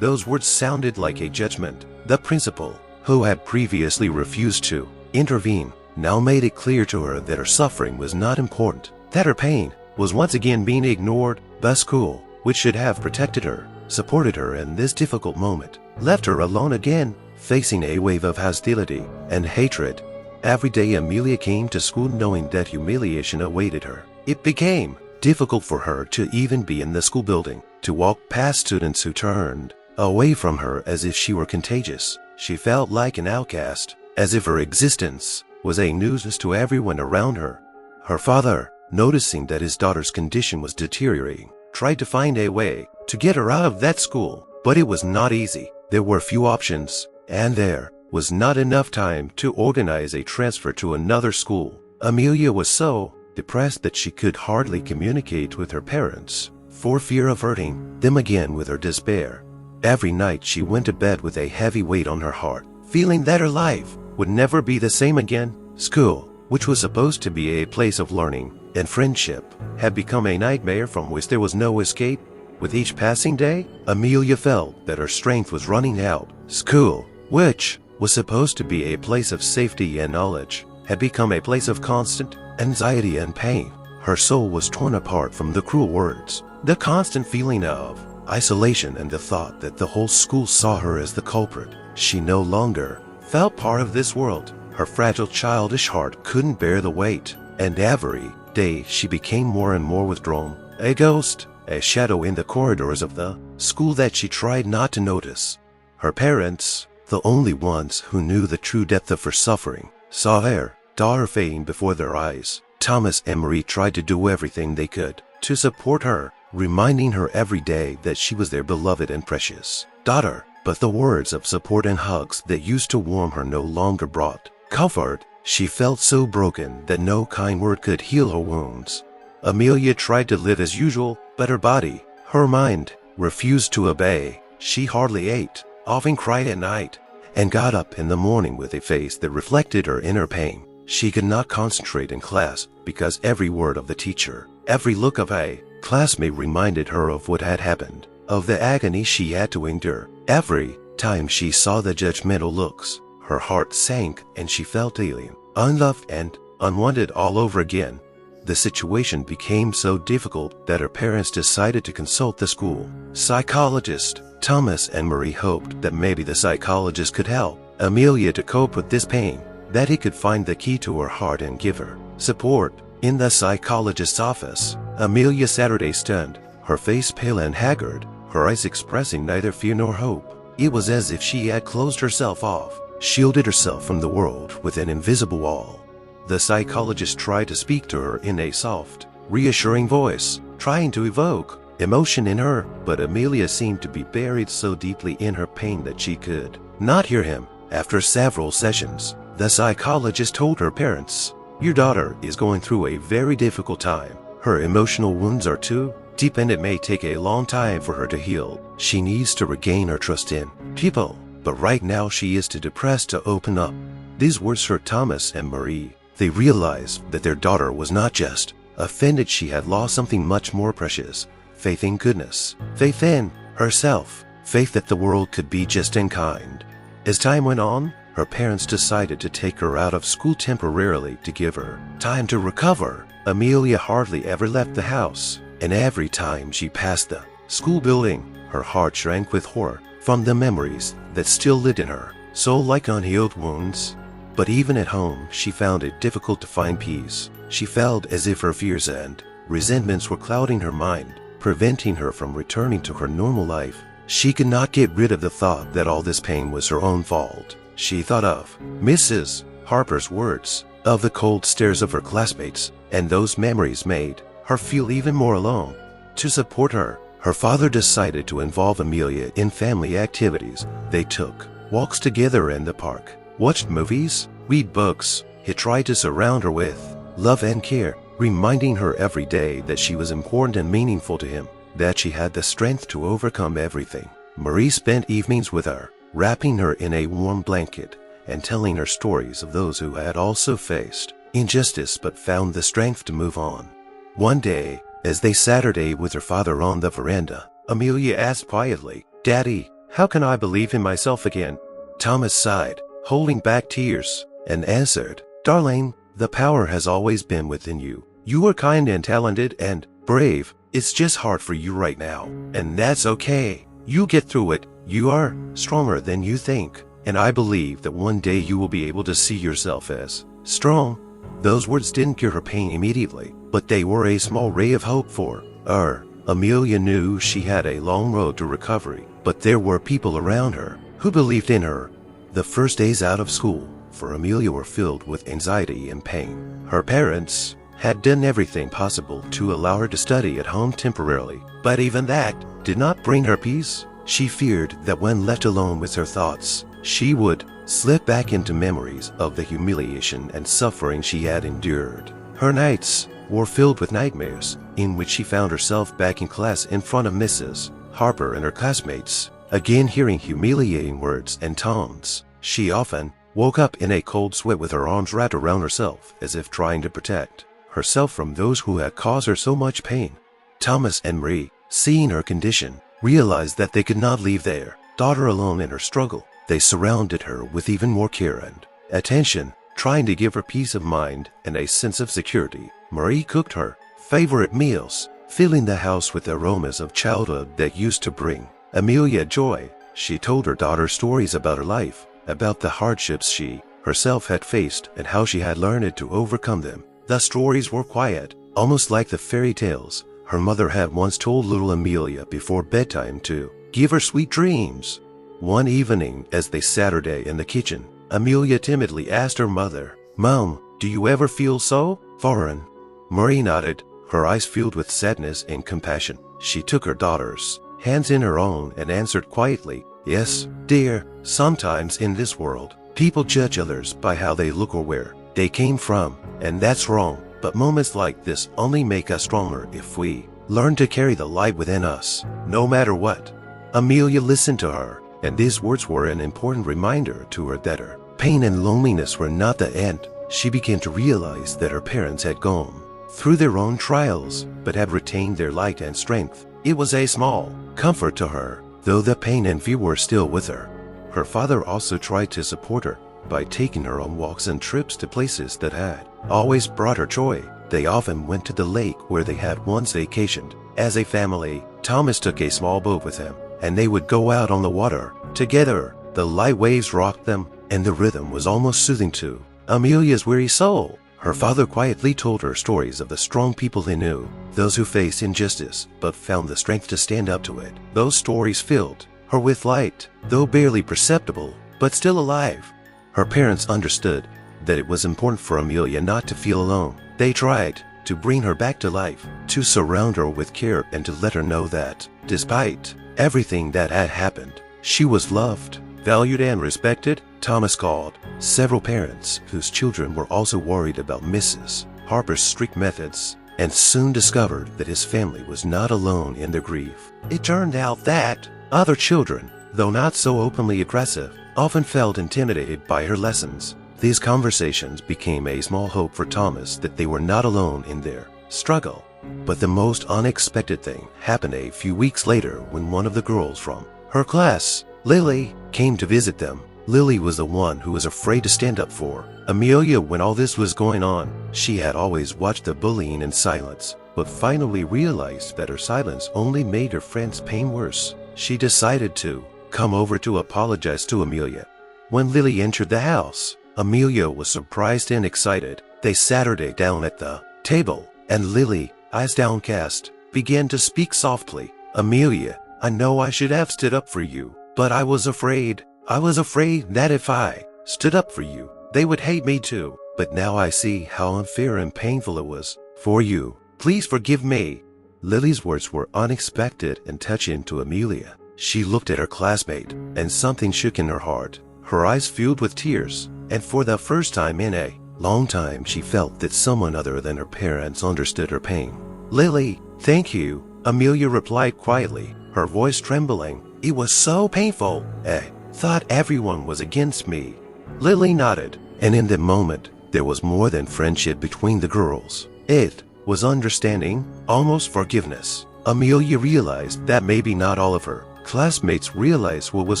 Those words sounded like a judgment. The principal, who had previously refused to intervene, now made it clear to her that her suffering was not important, that her pain was once again being ignored. The school, which should have protected her, supported her in this difficult moment, left her alone again, facing a wave of hostility and hatred. Every day Amelia came to school knowing that humiliation awaited her. It became difficult for her to even be in the school building, to walk past students who turned away from her as if she were contagious. She felt like an outcast, as if her existence was a nuisance to everyone around her. Her father, noticing that his daughter's condition was deteriorating, tried to find a way to get her out of that school, but it was not easy. There were few options, and there was not enough time to organize a transfer to another school. Amelia was so depressed that she could hardly communicate with her parents, for fear of hurting them again with her despair. Every night she went to bed with a heavy weight on her heart, feeling that her life would never be the same again. School, which was supposed to be a place of learning and friendship, had become a nightmare from which there was no escape. With each passing day, Amelia felt that her strength was running out. School, which was supposed to be a place of safety and knowledge, had become a place of constant anxiety and pain. Her soul was torn apart from the cruel words, the constant feeling of isolation, and the thought that the whole school saw her as the culprit. She no longer felt part of this world. Her fragile childish heart couldn't bear the weight, and every day she became more and more withdrawn, a ghost, a shadow in the corridors of the school that she tried not to notice. Her parents, the only ones who knew the true depth of her suffering, saw her daughter fading before their eyes. Thomas and Marie tried to do everything they could to support her, reminding her every day that she was their beloved and precious daughter. But the words of support and hugs that used to warm her no longer brought comfort. She felt so broken that no kind word could heal her wounds. Amelia tried to live as usual, but her body, her mind, refused to obey. She hardly ate, often cried at night, and got up in the morning with a face that reflected her inner pain. She could not concentrate in class because every word of the teacher, every look of a classmate reminded her of what had happened, of the agony she had to endure. Every time she saw the judgmental looks, her heart sank and she felt alien, unloved, and unwanted all over again. The situation became so difficult that her parents decided to consult the school psychologist. Thomas and Marie hoped that maybe the psychologist could help Amelia to cope with this pain, that he could find the key to her heart and give her support. In the psychologist's office, Amelia sat stunned, her face pale and haggard, her eyes expressing neither fear nor hope. It was as if she had closed herself off, shielded herself from the world with an invisible wall. The psychologist tried to speak to her in a soft, reassuring voice, trying to evoke emotion in her, but Amelia seemed to be buried so deeply in her pain that she could not hear him. After several sessions, the psychologist told her parents, "Your daughter is going through a very difficult time. Her emotional wounds are too deep and it may take a long time for her to heal. She needs to regain her trust in people, but right now she is too depressed to open up." These words hurt Thomas and Marie. They realized that their daughter was not just offended, she had lost something much more precious: faith in goodness, faith in herself, faith that the world could be just and kind. As time went on, her parents decided to take her out of school temporarily to give her time to recover. Amelia hardly ever left the house, and every time she passed the school building, her heart shrank with horror from the memories that still lived in her soul like unhealed wounds. But even at home, she found it difficult to find peace. She felt as if her fears and resentments were clouding her mind, preventing her from returning to her normal life. She could not get rid of the thought that all this pain was her own fault. She thought of Mrs. Harper's words, of the cold stares of her classmates, and those memories made her feel even more alone. To support her, her father decided to involve Amelia in family activities. They took walks together in the park, watched movies, read books. He tried to surround her with love and care, reminding her every day that she was important and meaningful to him, that she had the strength to overcome everything. Marie spent evenings with her, wrapping her in a warm blanket and telling her stories of those who had also faced injustice but found the strength to move on. One day, as they sat with her father on the veranda, Amelia asked quietly, "Daddy, how can I believe in myself again?" Thomas sighed, holding back tears, and answered, "Darling, the power has always been within you. You are kind and talented and brave. It's just hard for you right now. And that's okay. You get through it. You are stronger than you think. And I believe that one day you will be able to see yourself as strong. Those words didn't cure her pain immediately, but they were a small ray of hope for her. Amelia knew she had a long road to recovery, but there were people around her who believed in her. The first days out of school for Amelia were filled with anxiety and pain. Her parents had done everything possible to allow her to study at home temporarily, but even that did not bring her peace. She feared that when left alone with her thoughts, she would slip back into memories of the humiliation and suffering she had endured. Her nights were filled with nightmares, in which she found herself back in class in front of Mrs. Harper and her classmates, again hearing humiliating words and tones. She often woke up in a cold sweat with her arms wrapped around herself, as if trying to protect herself from those who had caused her so much pain. Thomas and Marie, seeing her condition, realized that they could not leave their daughter alone in her struggle. They surrounded her with even more care and attention, trying to give her peace of mind and a sense of security. Marie cooked her favorite meals, filling the house with aromas of childhood that used to bring Amelia joy. She told her daughter stories about her life, about the hardships she herself had faced and how she had learned to overcome them. The stories were quiet, almost like the fairy tales her mother had once told little Amelia before bedtime to give her sweet dreams. One evening, as they sat her day in the kitchen, Amelia timidly asked her mother, "Mom, do you ever feel so foreign?" Marie nodded, her eyes filled with sadness and compassion. She took her daughter's hands in her own and answered quietly, "Yes, dear, sometimes in this world, people judge others by how they look or where they came from, and that's wrong. But moments like this only make us stronger if we learn to carry the light within us, no matter what." Amelia listened to her, and these words were an important reminder to her that her pain and loneliness were not the end. She began to realize that her parents had gone through their own trials, but had retained their light and strength. It was a small comfort to her, though the pain and fear were still with her. Her father also tried to support her by taking her on walks and trips to places that had always brought her joy. They often went to the lake where they had once vacationed. As a family, Thomas took a small boat with him, and they would go out on the water together. The light waves rocked them, and the rhythm was almost soothing to Amelia's weary soul. Her father quietly told her stories of the strong people he knew, those who faced injustice but found the strength to stand up to it. Those stories filled her with light, though barely perceptible, but still alive. Her parents understood that it was important for Amelia not to feel alone. They tried to bring her back to life, to surround her with care and to let her know that, despite everything that had happened, she was loved, valued, and respected. Thomas called several parents whose children were also worried about Mrs. Harper's strict methods, and soon discovered that his family was not alone in their grief. It turned out that other children, though not so openly aggressive, often felt intimidated by her lessons. These conversations became a small hope for Thomas that they were not alone in their struggle. But the most unexpected thing happened a few weeks later when one of the girls from her class, Lily, came to visit them. Lily was the one who was afraid to stand up for Amelia when all this was going on. She had always watched the bullying in silence, but finally realized that her silence only made her friend's pain worse. She decided to come over to apologize to Amelia. When Lily entered the house, Amelia was surprised and excited. They sat her down at the table, and Lily, eyes downcast, began to speak softly. "Amelia, I know I should have stood up for you, but I was afraid. I was afraid that if I stood up for you, they would hate me too. But now I see how unfair and painful it was for you. Please forgive me." Lily's words were unexpected and touching to Amelia. She looked at her classmate, and something shook in her heart. Her eyes filled with tears, and for the first time in a long time she felt that someone other than her parents understood her pain. "Lily, thank you," Amelia replied quietly, her voice trembling. "It was so painful. I thought everyone was against me." Lily nodded, and in that moment, there was more than friendship between the girls. It was understanding, almost forgiveness. Amelia realized that maybe not all of her classmates realized what was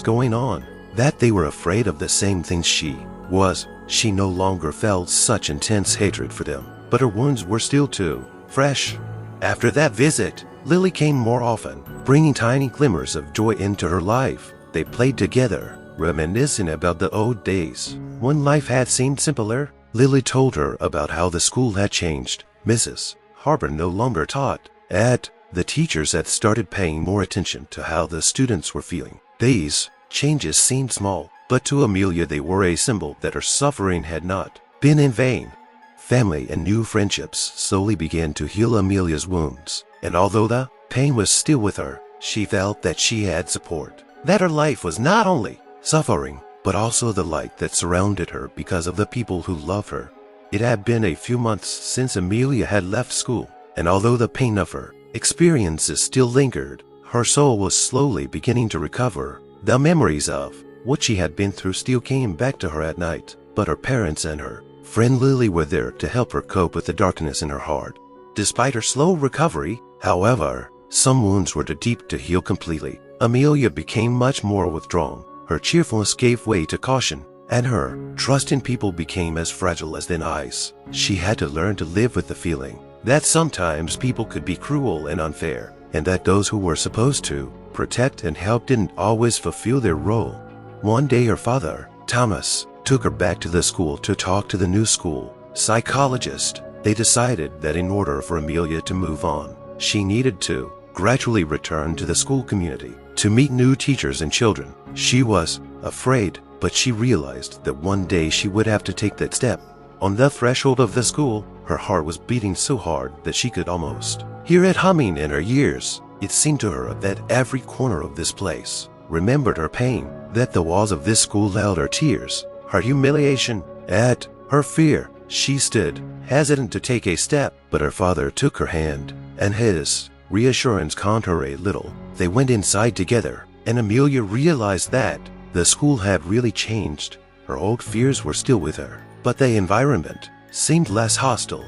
going on, that they were afraid of the same things she was. She no longer felt such intense hatred for them. but her wounds were still too fresh. After that visit, Lily came more often, bringing tiny glimmers of joy into her life. They played together, reminiscing about the old days when life had seemed simpler. Lily told her about how the school had changed. Mrs. Harper no longer taught the teachers had started paying more attention to how the students were feeling. These changes seemed small, but to Amelia they were a symbol that her suffering had not been in vain. Family and new friendships slowly began to heal Amelia's wounds, and although the pain was still with her, she felt that she had support, that her life was not only suffering, but also the light that surrounded her because of the people who loved her. It had been a few months since Amelia had left school, and although the pain of her experiences still lingered, her soul was slowly beginning to recover. The memories of what she had been through still came back to her at night, but her parents and her friend Lily were there to help her cope with the darkness in her heart. Despite her slow recovery, however, some wounds were too deep to heal completely. Amelia became much more withdrawn. Her cheerfulness gave way to caution, and her trust in people became as fragile as thin ice. She had to learn to live with the feeling that sometimes people could be cruel and unfair, and that those who were supposed to protect and help didn't always fulfill their role. One day her father, Thomas, took her back to the school to talk to the new school psychologist. They decided that in order for Amelia to move on, she needed to gradually return to the school community to meet new teachers and children. She was afraid, but she realized that one day she would have to take that step. On the threshold of the school, her heart was beating so hard that she could almost hear it humming in her ears. It seemed to her that every corner of this place remembered her pain, that the walls of this school held her tears, her humiliation, and her fear. She stood, hesitant to take a step, but her father took her hand, and his reassurance calmed her a little. They went inside together, and Amelia realized that the school had really changed. Her old fears were still with her, but the environment seemed less hostile.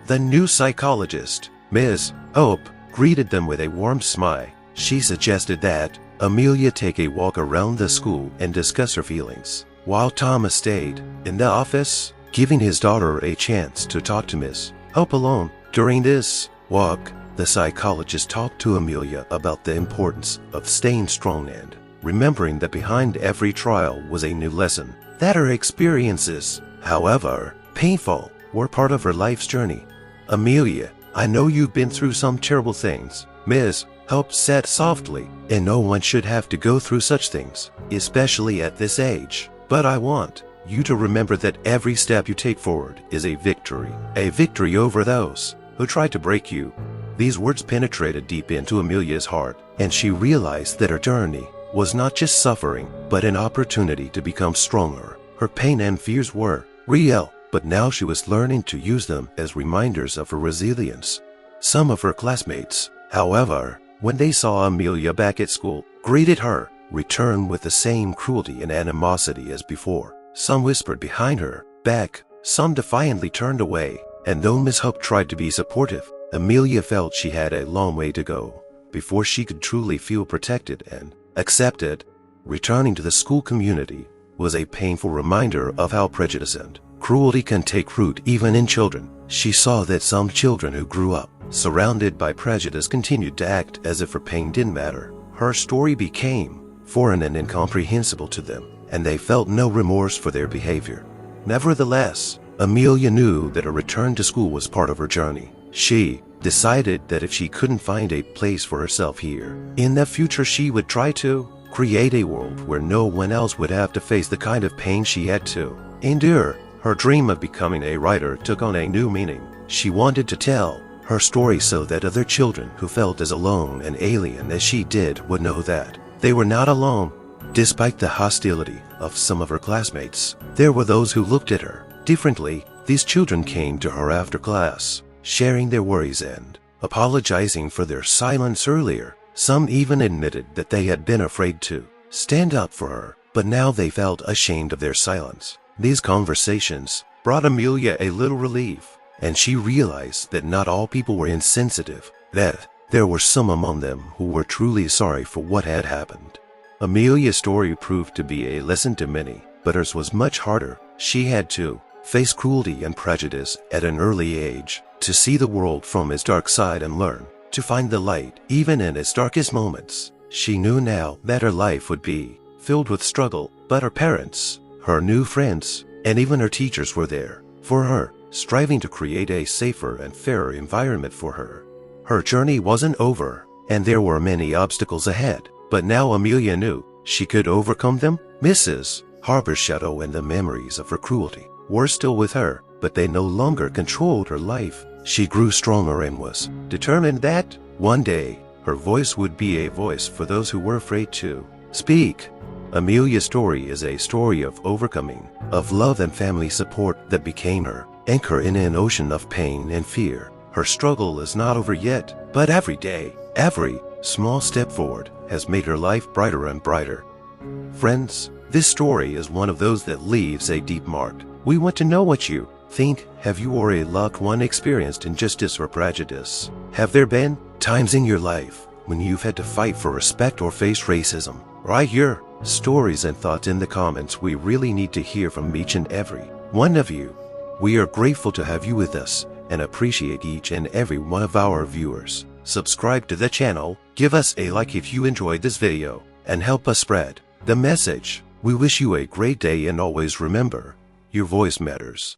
The new psychologist, Ms. Hope, greeted them with a warm smile. She suggested that Amelia take a walk around the school and discuss her feelings, while Thomas stayed in the office, giving his daughter a chance to talk to Ms. Hope alone. During this walk, the psychologist talked to Amelia about the importance of staying strong and remembering that behind every trial was a new lesson, that her experiences, however painful, were part of her life's journey. "Amelia, I know you've been through some terrible things," Ms. Hope said softly, "and no one should have to go through such things, especially at this age. But I want you to remember that every step you take forward is a victory over those who try to break you." These words penetrated deep into Amelia's heart, and she realized that her journey was not just suffering, but an opportunity to become stronger. Her pain and fears were real, but now she was learning to use them as reminders of her resilience. Some of her classmates, however, when they saw Amelia back at school, greeted her, returned with the same cruelty and animosity as before. Some whispered behind her back, some defiantly turned away, and though Miss Hope tried to be supportive, Amelia felt she had a long way to go before she could truly feel protected and accepted. Returning to the school community was a painful reminder of how prejudice and cruelty can take root even in children. She saw that some children who grew up surrounded by prejudice continued to act as if her pain didn't matter. Her story became foreign and incomprehensible to them, and they felt no remorse for their behavior. Nevertheless, Amelia knew that a return to school was part of her journey. She decided that if she couldn't find a place for herself here, in the future she would try to create a world where no one else would have to face the kind of pain she had to endure. Her dream of becoming a writer took on a new meaning. She wanted to tell her story so that other children who felt as alone and alien as she did would know that they were not alone. Despite the hostility of some of her classmates, there were those who looked at her differently. These children came to her after class, sharing their worries and apologizing for their silence earlier. Some even admitted that they had been afraid to stand up for her, but now they felt ashamed of their silence. These conversations brought Amelia a little relief, and she realized that not all people were insensitive, that there were some among them who were truly sorry for what had happened. Amelia's story proved to be a lesson to many, but hers was much harder. She had to face cruelty and prejudice at an early age, to see the world from its dark side and learn to find the light even in its darkest moments. She knew now that her life would be filled with struggle, but her parents, her new friends, and even her teachers were there for her, striving to create a safer and fairer environment for her. Her journey wasn't over, and there were many obstacles ahead, but now Amelia knew she could overcome them. Mrs. Harper's shadow and the memories of her cruelty were still with her, but they no longer controlled her life. She grew stronger and was determined that one day her voice would be a voice for those who were afraid to speak. Amelia's story is a story of overcoming, of love and family support that became her anchor in an ocean of pain and fear. Her struggle is not over yet, but every day, every small step forward has made her life brighter and brighter. Friends, this story is one of those that leaves a deep mark. We want to know what you think. Have you or a loved one experienced injustice or prejudice? Have there been times in your life when you've had to fight for respect or face racism? Write your stories and thoughts in the comments. We really need to hear from each and every one of you. We are grateful to have you with us and appreciate each and every one of our viewers. Subscribe to the channel, give us a like if you enjoyed this video, and help us spread the message. We wish you a great day, and always remember, your voice matters.